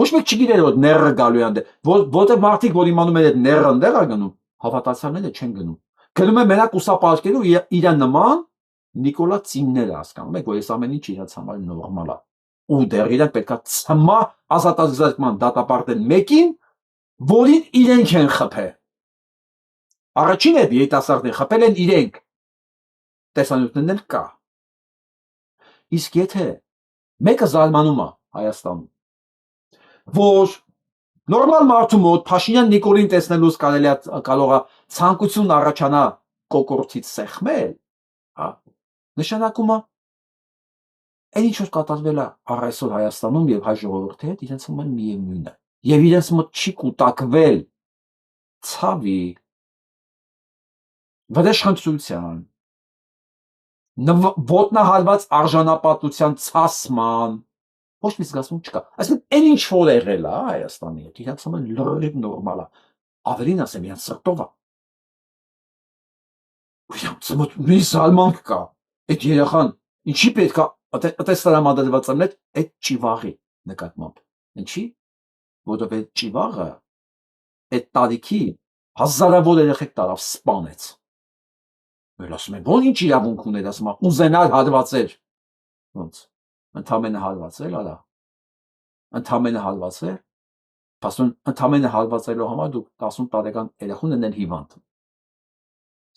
ոչ մեկ չգիտեր, որ ները գալու է անդեր, որտեղ մարդիկ, որ իմանում են այդ ները անդեր է գնում, հավատացյալները չեն գնում, գնում է մենակ ուսապարկելու իր նման Նիկոլա Ծինները, հասկանում եք, որ այս ամեն ինչ իրաց համար նորմալ է, ու դեռ իրանք պետք է ցմա ազատազրկման դատապարտեն մեկին, որին իրենք են խփել, առաջին այդ երիտասարդները խփել են իրենք, տեսանյութներն էլ կա, իսկ եթե մեկը զարմանում է Հայաստանում, որ նորմալ մարդու մոտ Փաշինյան Նիկոլին տեսնելուց կարող է ցանկություն առաջանա կոկորտից սեղմել, հա, նշանակում է այն ինչ որ կատարվել է առայսօր Հայաստանում եւ հայ ժողովրդի հետ իրենց մոտ միևնույն է եւ իրենց մոտ չի կուտակվել ցավի վրեժխնդրության ոտնահարված արժանապատվության ցասման ոչ մի զգացում չկա այսինքն այն ինչ որ եղել է Հայաստանի հետ իրենց մոտ լրիվ նորմալ է ավելին ասեմ իրենց սրտով է իրենց մոտ մի զալմանք կա այդ երեխան ինչի պետք է տեսարամադրված ամենը այդ ճիվաղի նկատմամբ ինչի որովհետեւ ճիվաղը այդ տարիքի հազարավոր երեխեք տարավ սպանեց Որ ասում են, որ ինչ իրավունք ուներ, ասում են, ուզենալ հալվածել։ Ոնց, ընդամենը հալվածել, ալա։ Ընդամենը հալվածել։ Փաստորեն, ընդամենը հալվածելու համար դուք 10 տարեկան երեխուն են հիվանդ։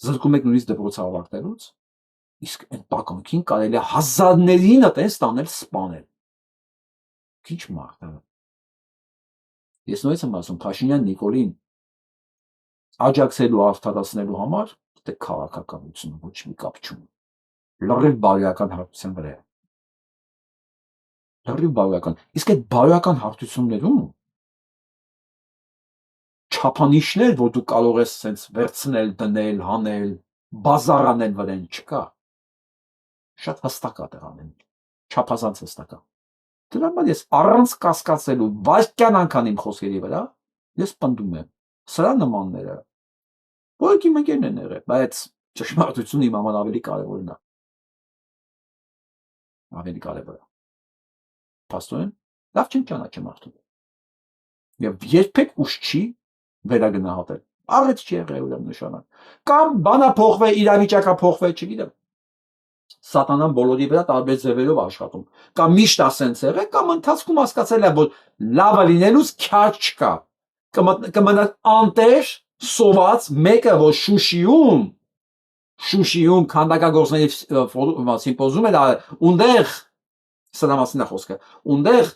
Զրկում եք նույնիսկ դպրոց ավարտելուց, իսկ այն տակոնքին կարելի է հազարներին այտենց տանել սպանել։ Քիչ մարդ է։ Ես նույնիսկ եմ ասում, Փաշինյան Նիկոլին աջակցելու արդարացնելու համար դե քաղաքականությունը ոչ մի կապ չունի։ Լրիվ բարոյական հարթության վրա է։ Լրիվ բարոյական։ Իսկ այդ բարոյական հարթություններում չափանիշներ, որ դու կարող ես սենց վերցնել, դնել, հանել, բազարանել վրան չկա։ Շատ հստակ է դեռ ամեն ինչ։ Չափազանց հստակ է։ Դրա համար ես առանց կասկածելու վայրկյան անգամ իմ խոսքերի վրա ես պնդում եմ։ Սրա նմանները Որոնք իմ ընկերն են եղել, բայց ճշմարտությունը իմ համար ավելի կարևորն է։ Ավելի կարևոր է։ Փաստորեն, լավ չեն ճանաչում մարդուն։ Եվ երբեք ուշ չի վերագնահատել։ Առիթ չի եղել ուրեմն նշանակ։ Կամ բանա փոխվել, իրավիճակը փոխվել, չգիտեմ։ Սատանան բոլորի վրա տարբեր ձևերով աշխատում։ Կամ միշտ ասենց եղել, կամ ընթացքում հասկացել է, որ լավը լինելուց քյար չկա։ Կմնա անտեր սոված մեկը որ Շուշիում քանդակագործների սիմպոզիում էր ունդեղ սրա մասին է խոսքը ունդեղ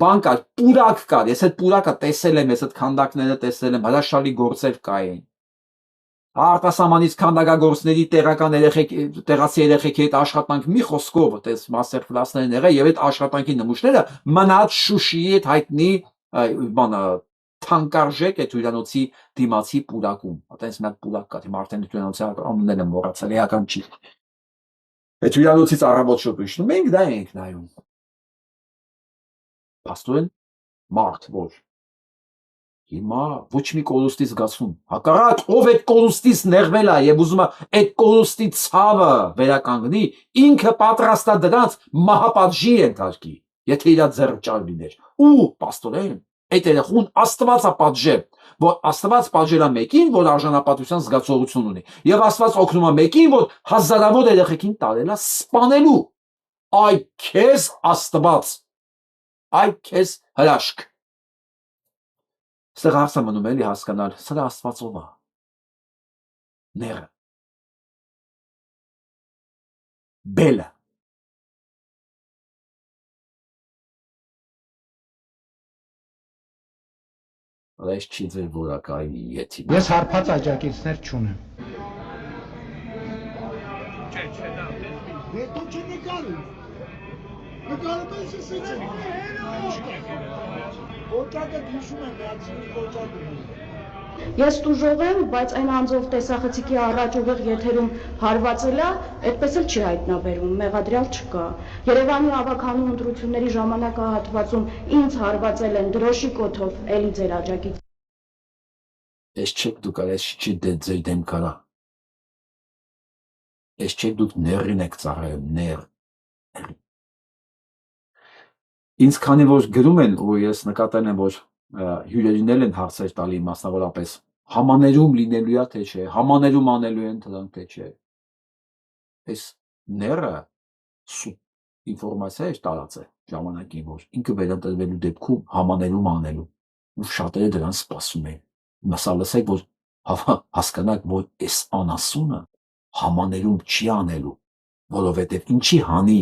բան կար պուրակ կար ես այդ պուրակը տեսել եմ ես այդ քանդակները տեսել եմ հրաշալի գործեր կային արտասահմանից քանդակագործների տեղական տեղացի երեխեքի հետ աշխատանք մի խոսքով այդպես մաստեր կլասներն եղել եւ այդ աշխատանքի նմուշները մնաց Շուշիի այդ հայտնի բանը թանկարժեք է հյուրանոցի դիմացի պուրակում։ Այտենց մի հատ պուրակ կա, հիմա արդեն հյուրանոցի անունն եմ մոռացել, էական չի։ Այդ հյուրանոցից առավոտ շոտ իջնում ենք, դա ենք նայում։ Փաստորեն մարդ որ հիմա ոչ մի կորուստի զգացում։ Հակառակ ով այդ կորուստից նեղվել է եւ ուզում է այդ կորուստի ցավը վերականգնի, ինքը պատրաստ է դրանց մահապատժի ենթարկի, եթե իր ձեռը ճար լիներ։ Ու փաստորեն Այդ երեխուն Աստված է պատժել, որ Աստված պատժել է մեկին, որ արժանապատվության զգացողություն ունի, եւ Աստված օգնում է մեկին, որ հազարավոր երեխեքին տարել է սպանելու։ Այ քեզ Աստված, այ քեզ հրաշք։ Սա հարցը մնում էլի հասկանալ, սա Աստվածով է։ Ները։ Բելը։ Այս չի ձեր որակային եթի։ Ես հարբած աջակիցներ չունեմ։ Դու չնկարում։ Նկարում ես ասեցի։ Կոճակը դիշում եմ, միացին կոճակը։ Ես տուժող եմ, բայց այն անձով տեսախցիկի առաջ ուղիղ եթերում հարվածել է, այդպես էլ չի հայտնաբերվում, մեղադրյալ չկա։ Երևանի ավագանու ընտրությունների ժամանակահատվածում ինձ հարվածել են դրոշի կոթով, էլի ձեր աջակից։ Ես չեք դուք այս չի ձեր դեմ կարա։ Ես չեք դուք ներին եք ծառայում, ներ։ Ինձ քանի որ գրում են, ու ես նկատել եմ, որ հյուրերին են հարցեր տալի մասնավորապես համաներում լինելու է թե չէ, համաներում անելու են դրանք թե չէ։ Այս ները ինֆորմացիա է տարածել ժամանակին, որ ինքը վերընտրվելու դեպքում համաներում անելու ու շատերը դրան սպասում են։ Մասա լսեք, որ հասկանաք, որ այս անասունը համաներում չի անելու, որովհետև ինչի հանի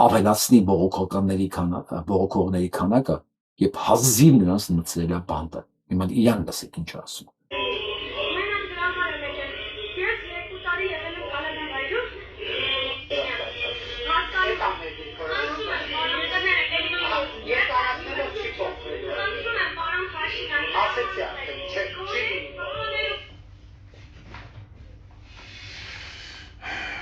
ավելացնի բողոքողների քանակը, Եվ հազիվ նրանց մտցրել է բանտը։ Հիմա իրան լսեք ինչ ասում։ Մենակ դրա համար եմ եկել։ Ես 2 տարի եղել եմ Կանադայում։ Ես տարածքներով չի փոխվել։ Խնդրում եմ, պարոն Փաշինյան։ Ասեցի արդեն, չի լինի։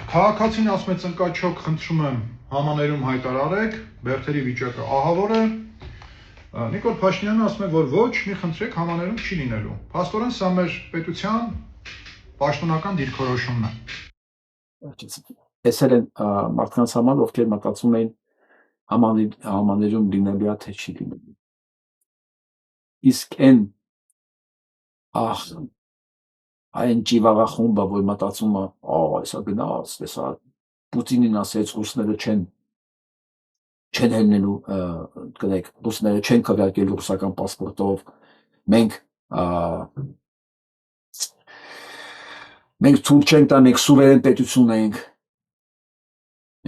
Քաղաքացին ասում է ծնկաչոք, խնդրում եմ համաներում հայտարարեք, Բերդերի վիճակը ահավոր է։ Նիկոլ Փաշինյանը ասում է, որ ոչ, մի խնդրեք, համաներում չի լինելու։ Փաստորեն սա մեր պետության պաշտոնական դիրքորոշումն է։ Տեսել են մարդկանց համար, ովքեր մտածում էին համաներում լինելու է, թե չի լինելու։ Իսկ այն ճիվաղախումբը, որ մտածում է, այսա գնաց, տեսա Պուտինին ասեց, ռուսները չեն ելնելու, կներեք, ռուսները չեն քվեարկելու ռուսական պասպորտով, մենք թույլ չենք տա, մենք սուվերեն պետություն ենք,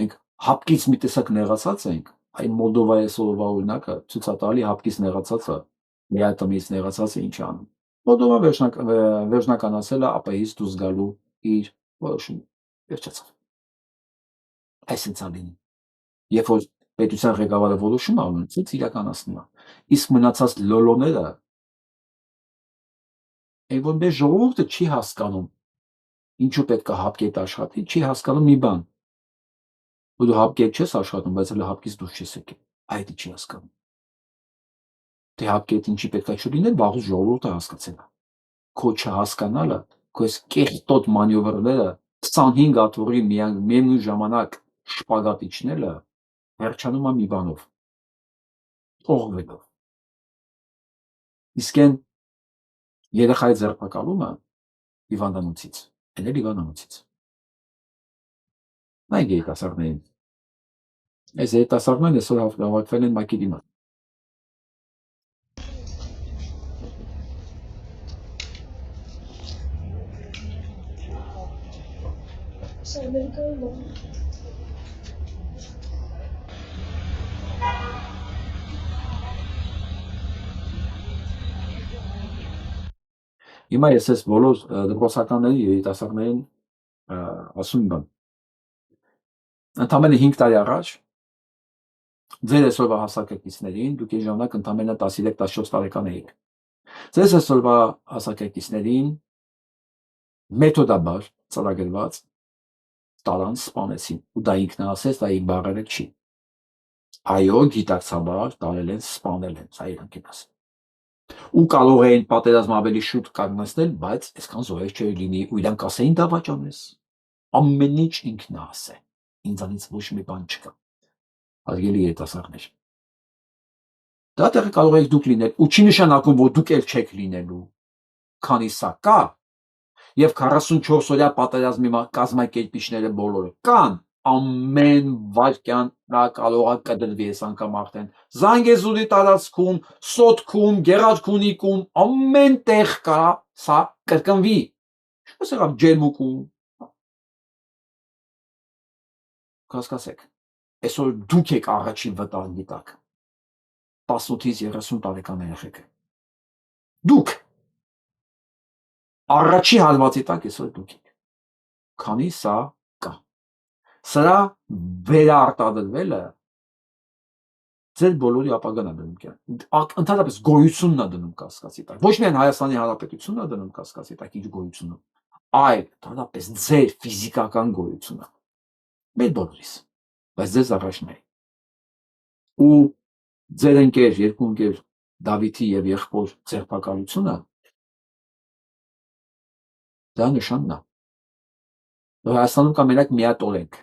մենք հապկից մի տեսակ նեղացած ենք, այն Մոլդովայի այսօրվա օրինակը ցույց է տալի հապկից նեղացածը, միայտամից նեղացածը ինչ է անում։ Մոլդովան վերջնականացել է ԱՊՀ-ից դուրս գալու իր որոշումը, վերջացավ։ Այսինքն է լինի։ Երբ որ պետության ղեկավարը որոշում է անում, ցույց իրականացնում է։ Իսկ մնացած լոլոները, այն որ մեր ժողովուրդը չի հասկանում, ինչու պետք է հապկետ աշխատի, չի հասկանում մի բան, որ դու հապկետ չես աշխատում, բայց հələ հապկից դուրս չես եկել, այդ չի հասկանում։ Թե հապկետ ինչի պետք է չլիներ, վաղուց ժողովուրդը հասկացել է։ Քո չհասկանալը, քո այս կեղտոտ մանևրները 25 աթոռի միևնույն ժամանակ շպագատ իջնելը վերջանում է մի բանով, օղվելով։ Իսկ այն երեխայի ձերբակալումը հիվանդանոցից, այն էլ հիվանդանոցից։ Նայեք երիտասարդներին։ Այս երիտասարդներն այսօր հավաքվել են ՄԱԿ-ի դիմաց։ Հիմա ես այս բոլոր դպրոցականների երիտասարդներին ասում եմ, ընդամենը 5 տարի առաջ ձեր այսօրվա հասակակիցներին, դուք այն ժամանակ ընդամենը 13-14 տարեկան էիք։ Ձեզ այսօրվա հասակակիցներին մեթոդաբար ծրագրված տարան սպանեցին, ու դա ինքն ասեց, դա իմ բառերը չի։ Այո, գիտակցաբար տարել են, սպանել են, սա իրանք են ասել։ Ու կարող էին պատերազմը ավելի շուտ կանգնեցնել, բայց այսքան զոհեր չէր լինի, ու իրանք ասեին դա վաճառես։ Ամեն ինչ ինքն է ասել։ Ինձանից ոչ մի բան չկա։ Հարգելի երիտասարդներ։ Դա տեղը կարող եք դուք լինել, ու չի նշանակում, որ դուք էլ չեք լինելու, քանի սա կա, եւ 44 օրյա պատերազմի կազմակերպիչները բոլորը կան, ամեն վայրկյան նա կարող է կդրվի այս անգամ արդեն Զանգեզուրի տարածքում, Սոտքում, Գեղարքունիքում, ամեն տեղ կա, սա կրկնվի։ Ինչպես եղավ Ջերմուկում։ Կասկածեք, այսօր դուք եք առաջին վտանգի տակ, 18-ից 30 տարեկան երեխեք։ Դուք առաջի հալվածի տակ այսօր դուք եք, քանի սա կա։ Սրա վերարտադրվելը ձեր բոլորի ապագան է դնում կյանք, ընդհանրապես գոյությունն է դնում կասկածի տակ, ոչ միայն Հայաստանի Հանրապետությունն է դնում կասկածի տակ իր գոյությունը, այլ ընդհանրապես ձեր ֆիզիկական գոյությունը, մեր բոլորիս, բայց ձեզ առաջնային։ Ու ձեր ընկեր, երկու ընկեր Դավիթի եւ եղբոր ձերբակալությունը դա նշանն է։ Հայաստանում կա մենակ մի հատ օրենք,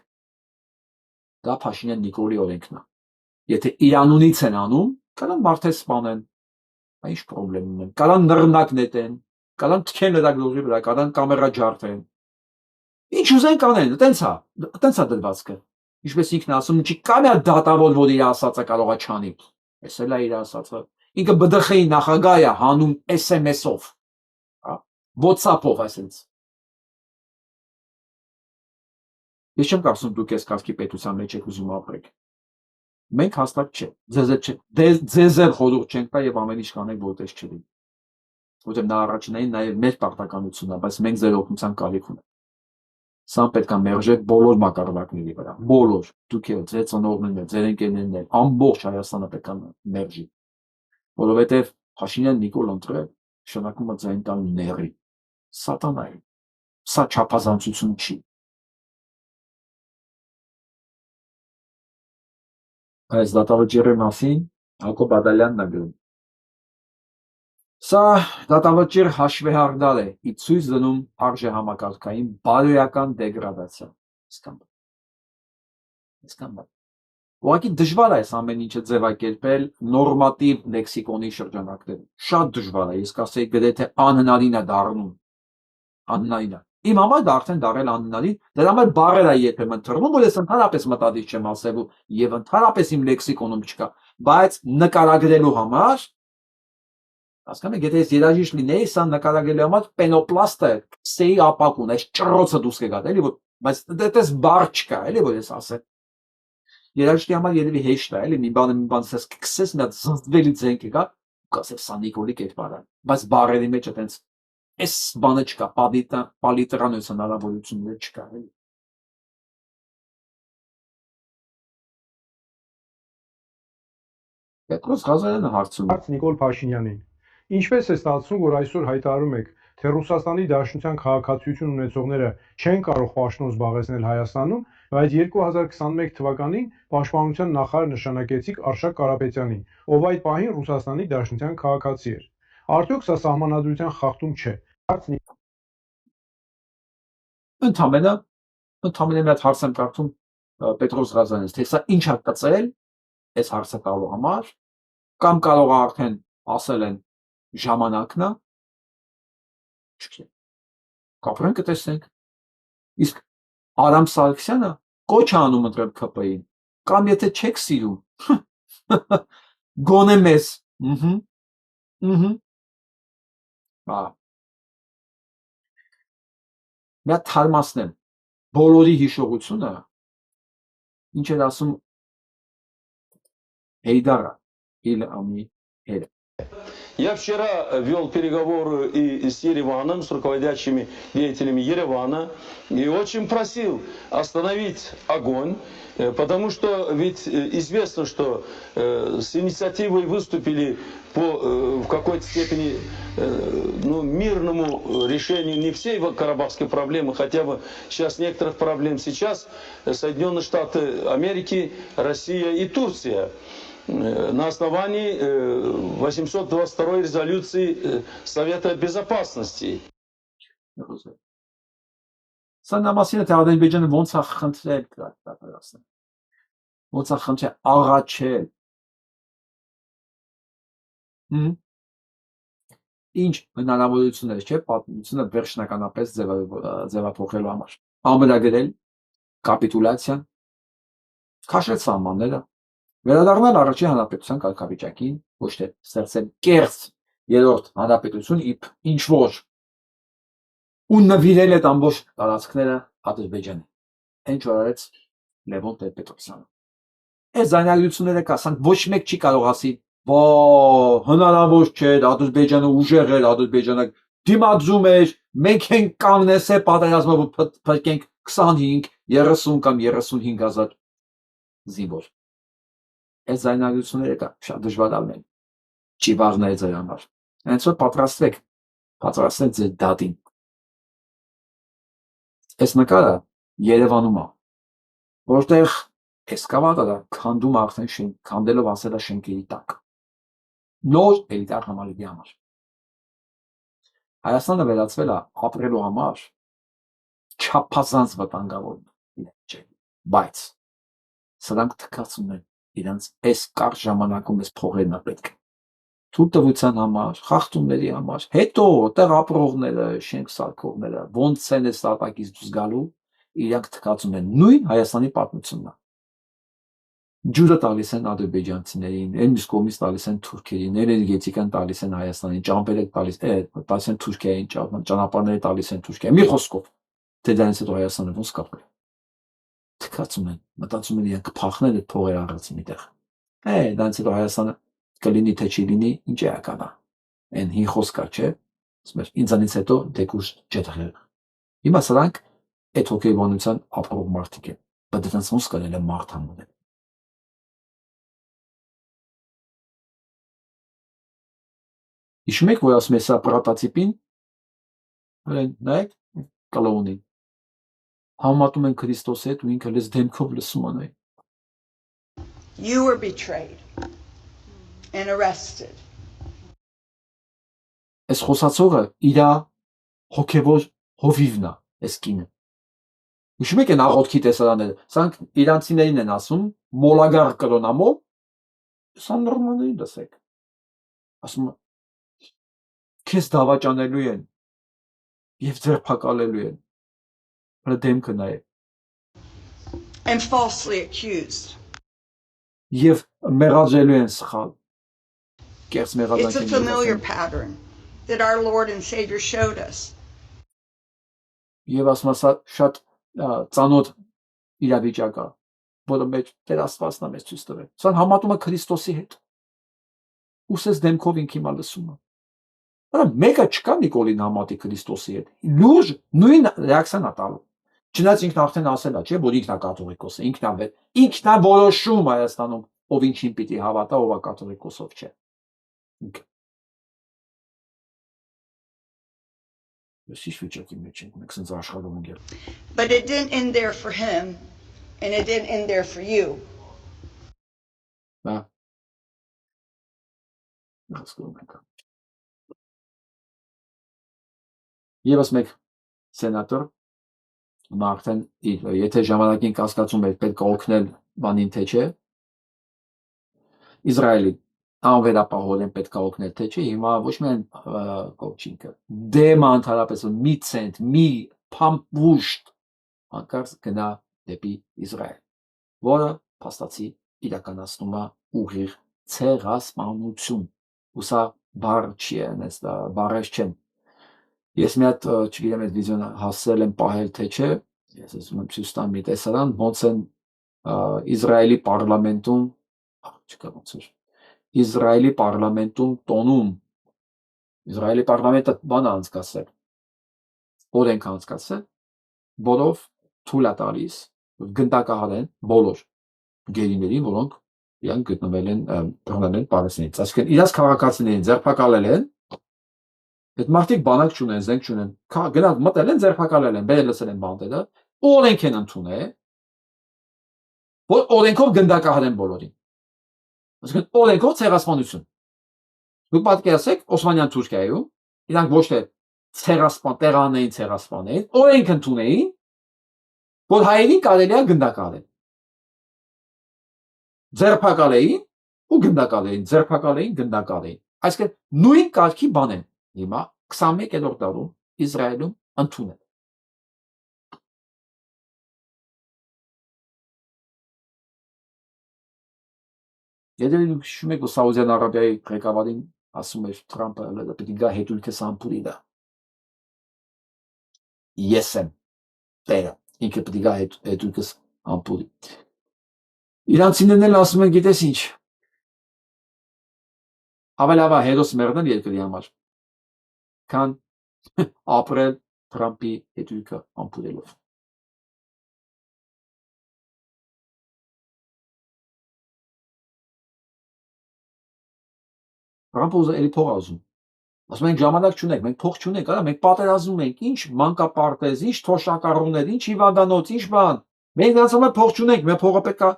դա Փաշինյան Նիկոլի օրենքն է։ Եթե իրանունից են անում, կարան մարդեր սպանեն, ինչ պրոբլեմ ունեն, կարան նռնակ նետեն, կարան թքեն լրագրողի վրա, կարան կամերա ջարդեն, ինչ ուզեն կանեն, տենց է դրվածքը։ Ինչպես ինքն ասում, չի կա մի հատ դատավոր, որ իր ասածը կարող է չանի, այս էլ է իր ասածը, ինքը ԲԴԽ-ի նախագահ է հանում SMS-ով, WhatsApp-ով, այսպես։ Ես չեմ կարծում դուք այս կարգի պետության մեջ եք ուզում ապրեք։ Մենք հաստատ չէ, ձեզ էլ խորհուրդ չենք տա եւ ամեն ինչ կանենք, որտես չլինի։ Որտեղ նա առաջինային նաեւ մեր պարտականությունն է, բայց մենք ձեր օգնության կարիք ունենք։ Սա պետք է մերժեք բոլոր մակարդակների վրա, բոլոր, դուք էլ, ձեր ծնողներն էլ, ձեր ընկերներն էլ, ամբողջ Հայաստանը պետք է մերժի, որովհետև Փաշինյան Նիկոլ ընտրել նշանակում է ձայն տալ ների, սատանայի, սա չափազանցություն չի։ Այս դատավճիռի մասին Հակոբ Բադալյանն է գրում. Սա դատավճիռ հաշվեհարդար է, ի ցույց դնում արժեհամակարգային բարոյական դեգրադացիա։ Ուղղակի դժվար է այս ամեն ինչը ձևակերպել նորմատիվ լեքսիկոնի շրջանակներում։ Շատ դժվար է, ես կասեի գրեթե անհնարին է դառնում։ Անհնարին է։ Իմ համար դա արդեն դառել անհնարին, դրա համար բառեր է երբեմն թռվում, որ ես ընդհանրապես մտադիր չեմ ասելու եւ ընդհանրապես իմ լեքսիկոնում չկա, բայց նկարագրելու համար հասկանում եք, եթե ես երաժիշտ լինեի, սա նկարագրելու համար պենոպլաստը կսեի ապակուն, այս ճռոցը դուրս կգա, էլի որ, բայց դες բառ չկա, էլի որ ես ասեմ։ Երաժիշտի համար երևի հեշտ է, էլի մի բան ասես կքսես, մի հատ զզվելի ձեն կգա, ու կասես սա Նիկոլի կերպար է, բայց բառերի մեջ այտենց այս բանը չկա, պալիտրանոց հնարավորություններ չկա, էլի։ Պետրոս Ղազարյանը հարցում է. Նիկոլ Փաշինյանին, ինչպես է ստացվում, որ այսօր հայտարարում եք, թե Ռուսաստանի Դաշնության քաղաքացիություն ունեցողները չեն կարող պաշտոն զբաղեցնել Հայաստանում, բայց 2021 թվականին Պաշտպանության նախարար նշանակեցիք Արշակ Կարապետյանին, ով այդ պահին Ռուսաստանի Դաշնության քաղաքացի էր։ Արդյոք սա սահմանադրության խախտում չէ։ Ընդամենը մի հատ հարց եմ կարդում Պետրոս Ղազարյանից, թե սա ինչ է կծել այս հարցը տալու համար, կամ կարող է արդեն ասել են ժամանակն է, չգիտեմ, կապրենք կտեսնենք, իսկ Արամ Սարգսյանը կոչ է անում ընտրել ՔՊ-ին, կամ եթե չեք սիրում, գոնե մեզ, մի հատ թարմացնեմ, բոլորի հիշողությունը, ինչ էր ասում Հեյդարը, Իլհամի հերը։ Я вчера вел переговоры и с Ереваном, с руководящими деятелями Еревана, и очень просил остановить огонь, потому что ведь известно, что с инициативой выступили по в какой-то степени мирному решению не всей карабахской проблемы, хотя бы сейчас некоторых проблем сейчас Соединенные Штаты Америки, Россия и Турция. На основании 822 резолюции Совета Безопасности. Սա նամասին է, թե Ադրբեջանը ոնց է խնդրել կրակտապերասն, ոնց է խնդրել աղաչել, ինչ հնարավորություններ չէ, պատմությունը վերջնականապես ձևափոխելու համար, ամրագրել, կապիտուլյացիան, քաշել սահմանները, վերադառնալ առաջին հանրապետության կարգավիճակին, ոչ թե ստեղծել կեղծ երրորդ հանրապետություն, ինչ որ ու նվիրել այդ ամբողջ տարածքները Ադրբեջանին։ Ինչ որ արեց Լևոն Տեր-Պետրոսյանը։ Այս զայնագրությունները կասանք, ոչ մեկ չի կարող ասի, հնարավոր չէ, Ադրբեջանը ուժեղ էր, Ադրբեջանը դիմադրում էր, մենք ենք կանգնեցել պատերազմը, փրկենք 25, 30 կամ 35 հազար զինվոր։ Այս զայնագրությունները կա, շատ դժվար է ճիվաղներ ձեր համար։ Հենց որ պատրաստվեք ձեր դատին։ Այս նկարը Երևանում է, որտեղ էսկավատորը քանդում արդեն քանդելով ասել է շենքերի տակ։ Նոր էլիտար համալիրի համար։ Հայաստանը վերածվել է ապրելու համար չափազանց վտանգավոր իրենք, բայց սրանք թքացում են իրենց այս կարճ ժամանակում այս փողերն է պետք։ Թույլտվության համար, խախտումների համար, հետո տեղ ապրողները, շենք սարքողները, ոնց են այս տատակից դուրս գալու, իրանք թքացում են նույն Հայաստանի պատմությունն է։ Ջուրը տալիս են ադրբեջանցիներին, այն մյուս կողմից տալիս են թուրքերին, էներգետիկան տալիս են Հայաստանին, ճամփերը տալիս են Թուրքիային, ճանապարհները տալիս են Թուրքիային։ Մի խոսքով, թե դրանից հետո Հայաստանը ոնց կապել։ Թքացում են, մտածում են իրանք փախնել այդ փողերը առած միտեղ։ Դրանից հետո Հայաստանը կլինի թե չի լինի, ինչ է ականա։ Այն հին խոսքա չէ, ասում էր ինձանից հետո դեկուշ ջեթղեր։ Հիմա սրանք այդ հոգեբանության ապրող մարդիկ են, բայց դրանց ոնց կարելի է մարդ համոնել։ Հիշում եք, որ ասում է սա պրոտոտիպին, նայեք, կլոնին։ Համատում են Քրիստոսի հետ ու ինքը լես դեմքով լսում անայ։ You were betrayed and arrested. Այս խոսացողը իր հոգևոր հովիվն է, այս կինը։ Հիշում եք այն աղոթքի տեսարանները, սրանք իրանցիներին են ասում, մոլագար կրոնամով, սա նորմալների լսեք։ Ասում քեզ դավաճանելու են եւ ձերբակալելու են։ Հələ դեմքը նայ։ And falsely accused. Եվ մեղադրելու են սխալ։ Կեղծ It's a մեղադրանքին familiar pattern that our Lord and Savior showed us. Եվ ասում ասա շատ ծանոթ իրավիճակ է, որը մեջ Տեր Աստվածն է մեզ ցույց տվել։ Սա համատում է Քրիստոսի հետ։ Ուսես դեմքով ինքն հիմա լսում է։ Արա մեկը չկա Նիկոլին համատի Քրիստոսի հետ։ Լուրջ նույն ռեակցիան է տալու։ Չնայած ինքն արդեն ասել է, չէ, որ ինքն է կաթողիկոս, ինքն է որոշում Հայաստանում, ով ինչին պիտի հավատա, ով է կաթողիկոս, ով չէ։ But it didn't end there for him, and it didn't end there for you. Եվս մեկ սենատոր արդեն եթե ժամանակին կասկածում էր պետք է օգնել բանին թե չէ, Իսրայելի անվերապահորեն պետք է օգնել թե չէ, հիմա ոչ միայն կոչինքը դեմը ընդհանրապես մի ցենտ, մի փամփուշտ հանկարծ գնա դեպի Իսրայել, որը փաստացի իրականացնում է ուղիղ ցեղասպանություն, ու սա բառ չի այնպես բառեր չեն։ Ես մի հատ չգիտեմ այդ վիդեոն հասցրել եմ պահել թե չէ, ես ասում եմ ցույց տամ մի տեսարան, ոնց են Իսրայելի պարլամենտում, չկա ոնց էր, Իսրայելի պարլամենտում տոնում, Իսրայելի պարլամենտը բան է անցկացրել, օրենք անցկացրել, որով թույլ է տալիս գնդակահարեն բոլոր գերիներին, որոնք իրանք գտնվել են բռնել են Պալեստինից, այսինքն իրաց քաղաքացիներին ձերբակալել են, այդ մարդիկ բանակ չունեն, զենք չունեն, գնալ մտել են, ձերբակալել են, բերել լսել են բանտերը, օրենք են ընդունել, որ օրենքով գնդակահարեն բոլորին։ Այսինքն օրենքով ցեղասպանություն։ Դուք պատկերացեք Օսմանյան Թուրքիայում, իրանք ոչ թե տեղանային ցեղասպաներ, օրենք ընդունեին, որ հայերին կարելի է գնդակահարել։ Ձերբակալեին ու գնդակահարեին, ձերբակալեին, գնդակահարեին։ Այսինքն նույն կարգի բան են հիմա 21-րդ դարում Իսրայելում ընդունել։ Եթե դուք հիշում եք, որ Սաուդյան Արաբիայի ղեկավարին ասում էր Թրամփը, պետք է գա հետույքը սամպուրի դա։ Ես եմ տերը, ինքը պետք է գա հետույքը սամպուրի։ Իրանցիներն էլ ասում են, գիտես ինչ, ավելավա հերոս մեռնել երկրի համար, քան ապրել Թրամփի հետույքը ամփուրելով։ Թրամփը էլի փող ուզում։ Ասում ենք ժամանակ չունենք, մենք փող չունենք, արա մենք պատերազմում ենք, ինչ մանկապարտեզ, ինչ թոշակառուներ, ինչ հիվանդանոց, ինչ բան։ Մենք ասում ենք փող չունենք, մեր փողը պետք է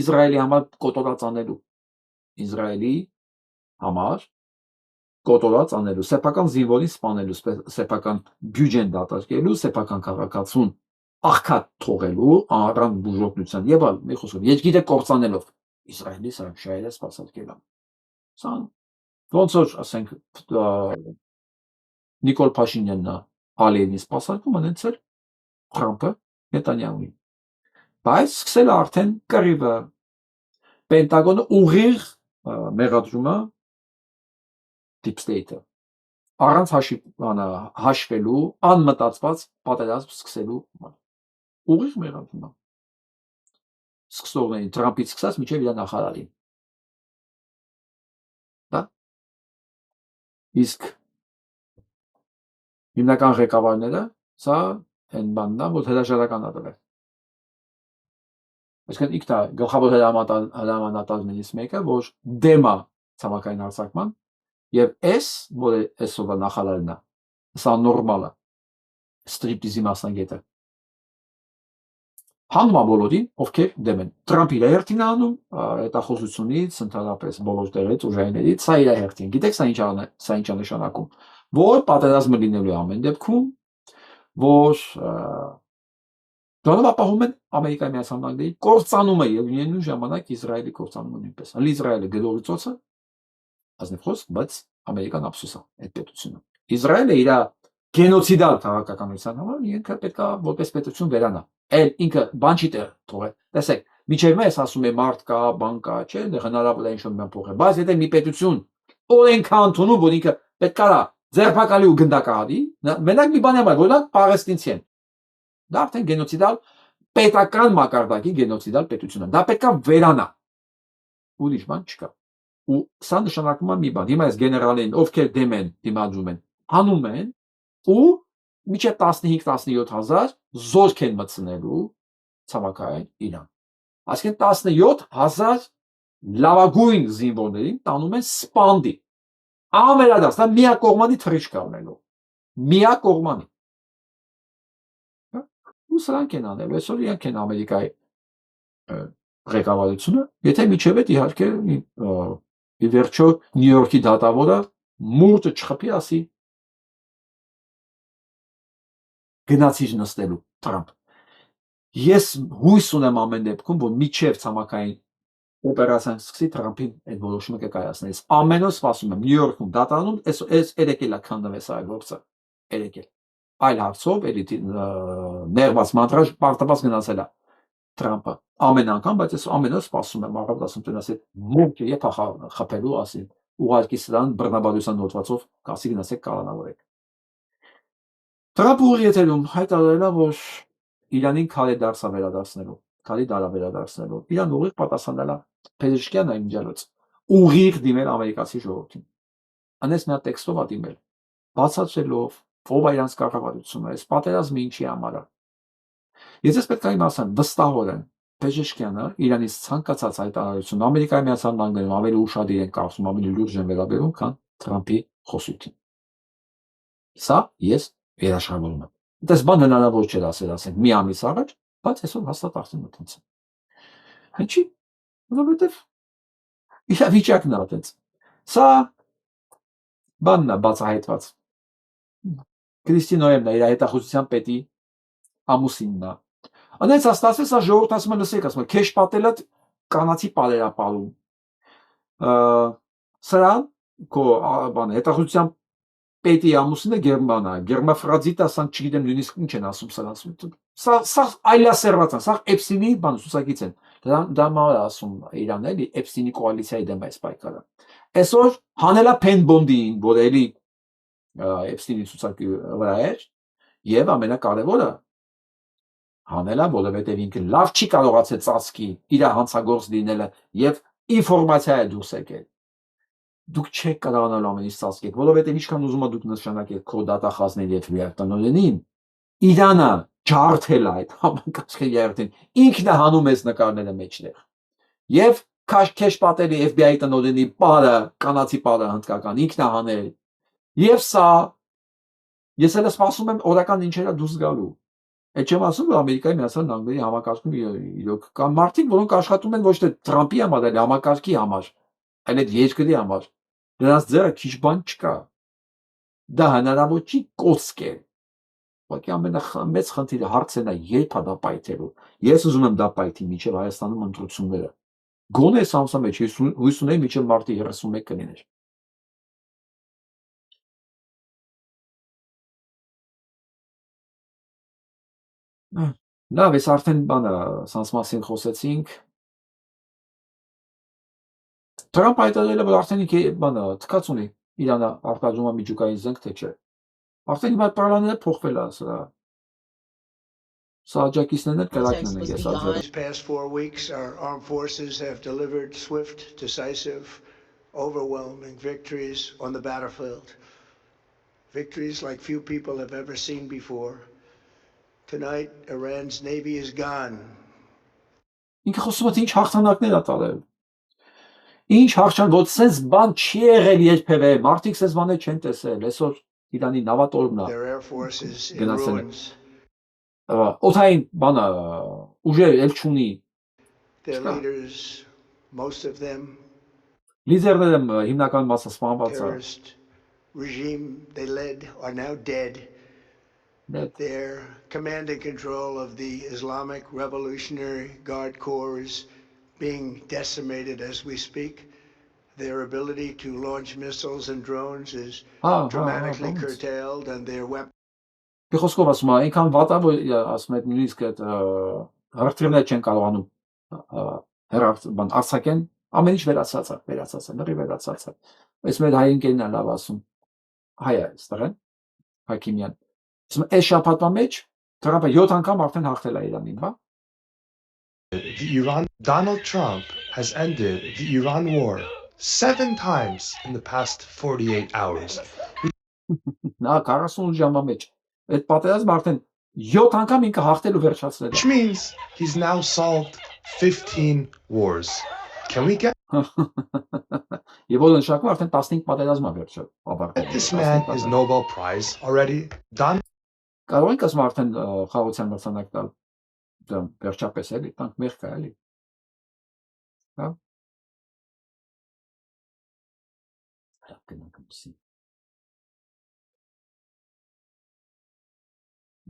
Իսրայելի համար կոտորած անելու։ Իսրայելի համար կոտորած անելու, սեփական զինվորին սպանելու, սեփական բյուջեն դատարկելու, սեփական քաղաքացուն աղքատ թողելու, առանց բուժօգնության եւ այլ, մի խոսքով, երկիրը կործանելով Իսրայելի սա շայրը սպասարկել է։ Սա ոնց որ ասենք Նիկոլ Փաշինյանն է Ալիևին սպասարկում, այնց էլ Թրամփը Նետանյահուին։ Բայց սկսել է արդեն կռիվը, Պենտագոնը ուղիղ մեղադրում է Deep State-ը առանց հաշվելու անմտածված պատերազմ սկսելու ուղիղ մեղադրում է սկսողներին Թրամփից սկսած մինչև իր նախարարին։ Իսկ հիմնական ղեկավարները սա այն բանն է, որ հրաժարական ադել է։ Այսինքն իքտա գլխավոր հրամանատարներից մեկը, որ դեմ է ցամաքային հարձակման, եւ որ այսօրվա նախարարն է, սա նորմալ է, ստրիպտիզի մասնագետը։ Հանում է բոլորին, ովքեր դեմ են։ Թրամփը իր հերթին է անում, հետախուզությունից, ընդհանրապես բոլոր տեղից, ուժայիններից, սա իր հերթին։ Գիտեք սա ինչ է նշանակում, որ պատերազմը լինելու է ամեն դեպքում, որ դրանով ապահովում են Ամերիկայի Միացյալ Նահանգների կործանումը եւ նույն ժամանակ Իսրայելի կործանումը նույնպես։ Հələ Իսրայելը գլորի ծոցը, ազնիվ խոսք, բայց Ամերիկան ափսոս է այդ պետությունը։ Իսրայելը իր գենոցիդալ քաղաքականության համար ինքը պետք է որպես պետություն վերանա։ Էլ ինքը բան չի թողել։ Տեսեք, միջև մեզ ասում է մարդ կա, բան կա, չէ, հնարավոր է ինչ-որ բան փոխել։ Բայց եթե մի պետություն օրենք ընդունում, որ ինքը պետք է ձերբակալի ու գնդակահարի, մենակ մի բան է, որ նա պաղեստինցի են։ Դա արդեն գենոցիդալ պետական մակարդակի գենոցիդալ պետություն է։ Դա պետք է վերանա։ Ուրիշ բան չկա։ Ու սա նշանակում է մի բան։ Հիմա այս գեներալին, ովքեր դեմ են, դիմադրում են, անում են ու մինչև 15-17 հազար զորք են մտցնելու ցամաքային Իրան։ Այսինքն 17 հազար լավագույն զինվորներին տանում են սպանդի։ Ամենադարձ, դա միակողմանի թռիչք կառնելու։ Միակողմանի։ Ու սրանք են անել, այսօր իրանք են Ամերիկայի ղեկավարությունը, եթե միջև այդ իհարկե ի վերջո Նյու Յորքի դատավորը մուրճը չխփի ասի գնացիչ նստելու Թրամփ։ Ես հույս ունեմ ամեն դեպքում, որ միջև ցամաքային օպերացիան սկսի Թրամփին այդ որոշումը կկայացնի։ Ամեն օր սպասում եմ Նյու Յորքում դատարանում, այս երեկել է քանդվեց այլ գործը, երեկել։ Այլ հարցով էլի ներված մանրաժ պարտված գնացել է Թրամփը ամեն անգամ, բայց ես ամեն օր սպասում եմ առավոտ ասում տնաս այդ մուրճը եթե խփելու ասի ուղարկի սրան բռնաբարության նոտվածով կասի գնացեք կանոնավորեք։ Թրամփը ուղի եթերում հայտարարել է, որ Իրանին քարե դարձա վերադարձնելու, քարի դարա վերադարձնելու։ Իրան ուղիղ պատասխանել է Փեզեշկյանն այն միջոցով ուղիղ դիմել ամերիկացի ժողովրդին։ Անես նա տեքստով է դիմել, բացատրելով ով է իրանց կառավարությունը, այս պատերազմը ինչի համար է։ Ես պետք է իմացեմ վստահորեն Փեզեշկյանը Իրանից ցանկացած հայտարարություն Ամերիկայի Միացյալ Նահանգներում ավելի ուշադիր են կարծում, ավելի լուրջ են վերաբերում, քան Թրամփի խոսքին։ Սա ես երաշխավորում եմ։ Դες բան հնարավոր չէ ասենք մի ամիս առաջ, բայց այսօր հաստատ արդեն մտածեմ։ Ինչի՞, որովհետև իրավիճակն է այդպես։ Սա բանն է բացահայտված։ Կրիստի Նոյեմն է իր հետախուզության պետի ամուսինն է։ Անից ստացվեց սա ժողովուրդ ասում է լսեք, ասում է քեշ պատելը կանացի պարերապալում։ Սրան քո բան հետախուզության պետի ամուսինը գերման է, գերմաֆրադիտա, ասենք չգիտեմ նույնիսկ ինչ են ասում սրանց։ Սա այլասերված է, սա Էփստինի բան ուսուցակից են։ Դա մար ասում Իրան էլի Էփստինի կոալիցիայի դեմ այս պայքարը։ Այսօր հանելա Փենբոնդին, որ էլի Էփստինի ուսուցակի վրա էր, եւ ամենակարևորը հանելա, որովհետեւ ինքը լավ չի կարողացել ծածկի իր հանցագործ լինելը եւ ինֆորմացիա է դուրս եկել։ Դուք չեք կարողանալ ամեն ինչ ծածկել, որովհետև ինչքան ուզում եք դուք նշանակեք քո դատախազների եւ լիարտնորենին, Իրանը ջարդել է այդ համակարգի երթին, ինքն է հանում այս նկարները մեջտեղ։ Եվ քեշ պատելի FBI տնօրենի պարը, կանացի պարը հնդկական ինքն է հանել։ Եվ սա ես էլ սպասում եմ օրական ինչերա դուրս գալու։ Այդ չեմ ասում, որ Ամերիկայի Միացյալ Նահանգների համակարգում իրոք կան մարդիկ, որոնք աշխատում են ոչ թե Թրամփի համար, այլ համակարգի համար, այլ այդ երկրի համար։ Դրանց ձեռը քիչ բան չկա։ Դա հնարավոր չի կոծկել։ Ուղղակի ամենամեծ խնդիրը հարցն է երբ է դա պայթելու։ Ես ուզում եմ դա պայթի մինչև Հայաստանում ընտրությունները։ Գոնե այս ամսի մեջ հույս ունեի մինչև մարտի 31 կլիներ։ Լավ, ես արդեն բանը սանց մասին խոսեցինք։ Թրամփ հայտարարել է, որ արդեն բանը թքած ունի Իրանը արտադրում է միջուկային զենք, թե չէ։ Արդեն հիմա պլանները փոխվել է սրա։ Սա աջակիցներն էլ կրակն են ես These past 4 weeks, our armed forces have delivered swift, decisive overwhelming victories on the battlefield. Victories like few people have ever seen before. Tonight, Iran's navy is gone. Ինքը խոսում է թե ինչ հաղթանակներ ա տալել։ Ինչ հաղթան, ոչ sense բան չի եղել երբևէ։ Մարդիկ sense բաներ չեն տեսել։ Այսօր Իրանի նավատորմն Their air force is in գնացել։ ruins. Օթային բանը ուժեր էլ չունի։ Their leaders, most of them, Լիդերները հիմնական մասը սպանված է։ terrorist regime they led are now dead. Their command and control of the Islamic Revolutionary Guard Corps is being decimated as we speak. Their ability to launch missiles and drones is dramatically curtailed, and their weapons. Խոսքով ասում եմ, այնքան վատա որ ասում եմ նույնիսկ այդ հրթիռներ չեն կարողանում բան արձակեն, ամեն ինչ վերացած է, լրի վերացած է։ Այս մեր հայ ընկերն է լավ ասում, հայ է, այստեղ են, Հակիմյան։ Ասում եմ, այս շաբաթվա մեջ Թրամփը 7 անգամ արդեն հաղթել է Իրանին, հա։ Donald Trump has ended the Iran war 7 times in the past 48 hours. Նա 48 ժամվա մեջ այդ պատերազմը արդեն 7 անգամ ինքը հաղթել ու վերջացրել է։ Which means he's now solved 15 wars. Can we get Եվ օրինակ արդեն 15 պատերազմ ա վերջացել։ this man his Nobel Prize already done? Կարող ենք ասում արդեն խաղաղության մրցանակ տալ վերջապես էլի, տանք մեղք է էլի։ Հա։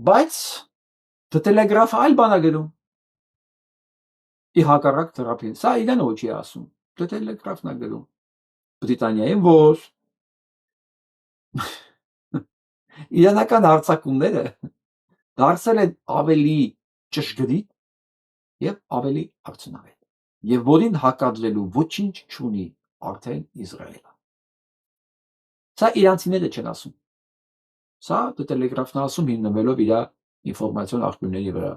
Բայց Տելեգրաֆը այլ բան է գրում։ Ի հակառակ Թրամփին, սա իրեն ոչ է ասում։ Տելեգրաֆն է գրում։ Բրիտանիայում որ իրանական հարձակումները դարձել են ավելի ճշգրիտ եւ ավելի արդյունավետ, եւ որին հակադրելու ոչինչ չունի արդեն Իսրայելը։ Սա իրանցիները չեն ասում։ Սա Տելեգրաֆն է ասում հիմնվելով իր ինֆորմացիոն աղբյուրների վրա։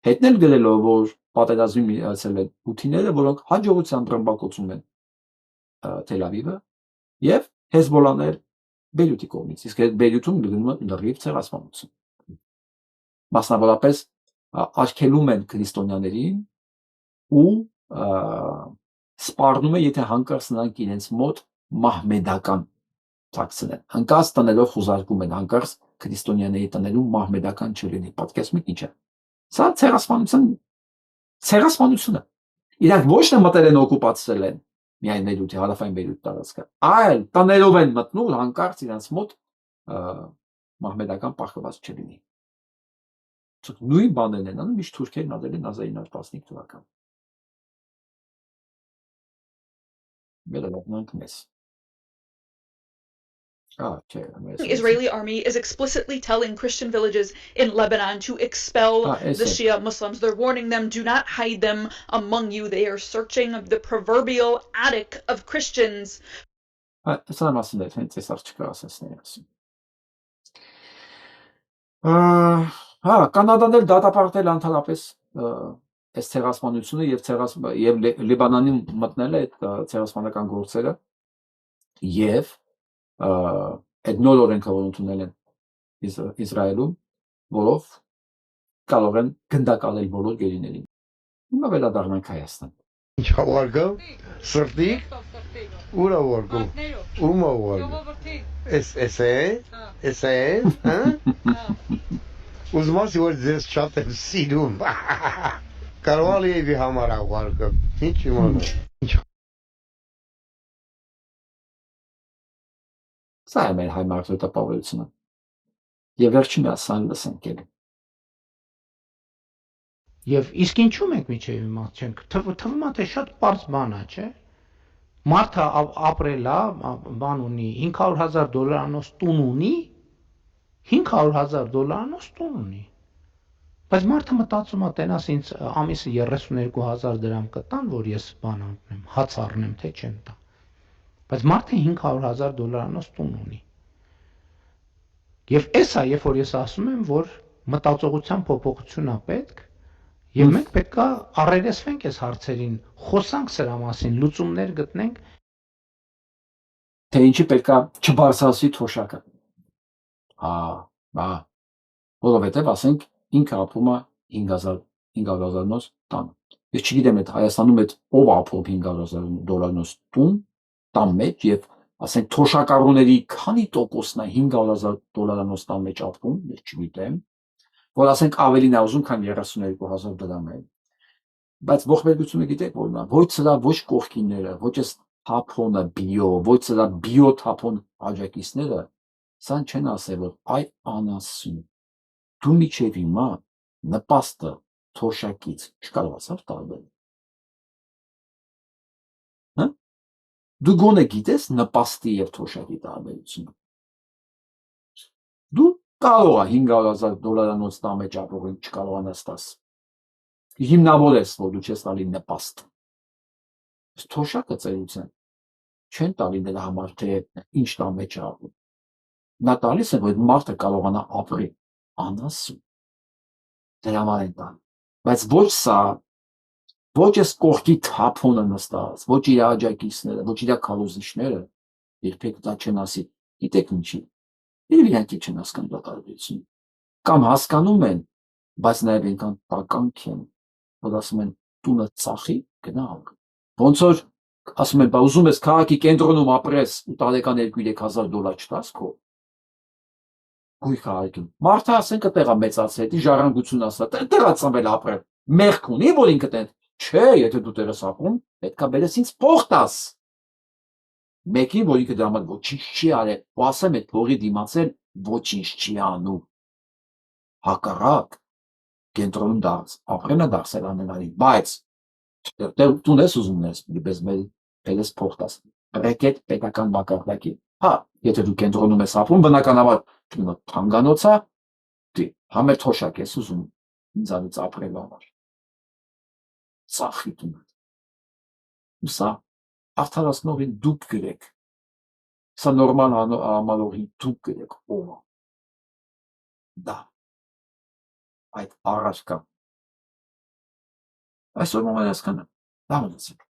Հետնել գրելով, որ պատերազմի միացել են հութիները, որոնք հաջողությամբ ռմբակոծում են Թել Ավիվը եւ Հեզբոլլան Բեյրութի կողմից, իսկ այդ Բեյրութում գնում է լրիվ ցեղասպանություն։ Մասնավորապես արգելում են քրիստոնյաներին ու սպառնում է, եթե հանկարծ նրանք իրենց մոտ մահմեդական թաքցնեն։ Հանկարծ տներով խուզարկում են, հանկարծ քրիստոնյաների տներում մահմեդական չլինի։ Պատկերացնում եք ինչ է։ Սա ցեղասպանություն է։ Իրանք ոչ թե մտել են օկուպացրել են միայն Բեյրութի, հարավային Բեյրութ տարածքը, այլ տներով են մտնում, հանկարծ իրենց մոտ մահմեդական պահպանված չլինի։ Նույն բաներն են անում, միշտ թուրքերն արել են 1915 թվականին։ Վերադառնանք մեզ։ The Israeli army is explicitly telling Christian villages in Lebanon to expel the Shia Muslims. They're warning them, do not hide them among you. They are searching the proverbial attic of Christians. Կանադան էլ դատապարտել ընդհանրապես այս ցեղասպանությունը եւ Լիբանանին մտնել է այդ ցեղասպանական գործերը եւ այդ նոր օրենքը որ ընդունել են Իսրայելում, որով կարող են գնդակալել բոլոր գերիներին։ Հիմա վերադառնանք Հայաստան։ Ինչ խաղարկը սրտի ուրա վարկու ումա վարկու էս հա Ուզմասի որ ձեզ շատ եմ սիրում Կարվալիևի համար աղարկը ինչ իմանա Սա է մեր հայ մարդու տպավորությունը։ Եվ վերջինը ասան լսենք էլ։ Եվ իսկ ինչու մենք միջև իմաց չենք։ Թվում է թե շատ པարզ բան է, չէ։ Մարդը ապրել է, բան ունի, $500,000 տուն ունի, $500,000 տուն ունի։ Բայց մարդը մտածում է, տենաս ինձ ամիսը 32,000 դրամ կտան, որ ես բան անեմ, հաց առնեմ, թե չեմ տա։ Բայց մարդը $500,000 տուն ունի։ Եվ էսա, երբ որ ես ասում եմ, որ մտածողության փոփոխություն է պետք, եւ մենք պետք է առերեսվենք այս հարցերին, խոսանք սրա մասին, լուծումներ գտնենք թե ինչի պետքա չբարձրացվի թոշակը։ Որովհետև ասենք ինքը ապրում է 5,000 տան։ Ես չգիտեմ այդ Հայաստանում այդ ով ապրում $5,000 տան մեջ եւ ասենք թոշակառուների քանի տոկոսն է $5,000 տան մեջ ապրում, ես չգիտեմ, որ ասենք ավելին է ուզում, քան $32,000 է։ Բայց ողբերգությունը գիտեք որն է, ոչ սրա ոչ կողքինները, ոչ այս թափոնը բիո, ոչ սրա բիո թափոն աջակիցները, սան չեն ասել, որ այ անասուն, դու միջև հիմա նպաստը թոշակից չկարողացավ տարբերել։ Դու գոնե գիտես նպաստի եւ թոշակի տարբերությունը։ Դու կարող ես $5,000 տան մեջ ապրող չկարողանաս տաս։ Հիմնավոր ես, որ դու չես տալի նպաստ։ Թոշակը ծերության չեն տալի նրա համար, թե ինչ տան մեջ է ապրում։ Նա տալիս է, որ մարդը կարողանա ապրի անասուն։ Դրա համար են տան։ Բայց ոչ սա, ոչ այս կողքի թափոնը նստած, ոչ իր աջակիցները, ոչ իր քարոզիչները երբեք դա չեն ասի։ Գիտեք ինչի։ Իրանք չեն հասկանում դա տարբերությունը։ Կամ հասկանում են, բայց նաև այնքան տականք են, որ ասում են տունը ծախի, գնանք։ Ոնց որ ասում են, բա ուզում ես քաղաքի կենտրոնում ապրես ու տարեկան $2,000-3,000 չտաս քո գույք հայտում։ Մարդը ասենք այդտեղ է մեծացել, դի ժառանգություն ասա, այդտեղ է ծնվել ապրել։ Մեղք ունի, որ ինքը տեն։ Չէ, եթե դու տերես ապրում, պետքա բերես ինձ փող տաս։ Մեկին, որ ինքը դրա համար ոչինչ չի արել, ու ասեմ այդ փողի դիմացել ոչինչ չի անում։ Հակառակ կենտրոնում ապրելը դարձել անհնարին, բայց տուն ես ուզում ես, բերես փող տաս։ Ռեկետ պետական մակարդակի։ Հա, եթե դու կենտրոնում ես ապրում, բնականաբար թանգանոց է, համեր թոշակ ես ուզում ինձանից ապրելու համար։ Ծախի տունը։ Ու սա արդարացնողին դուք գրեք։ Սա նորմալ համալողին դուք գրեք ով է։ Դա այդ առարկա։ Այսօր մոմեն հասկանա։ Դա մնացեք։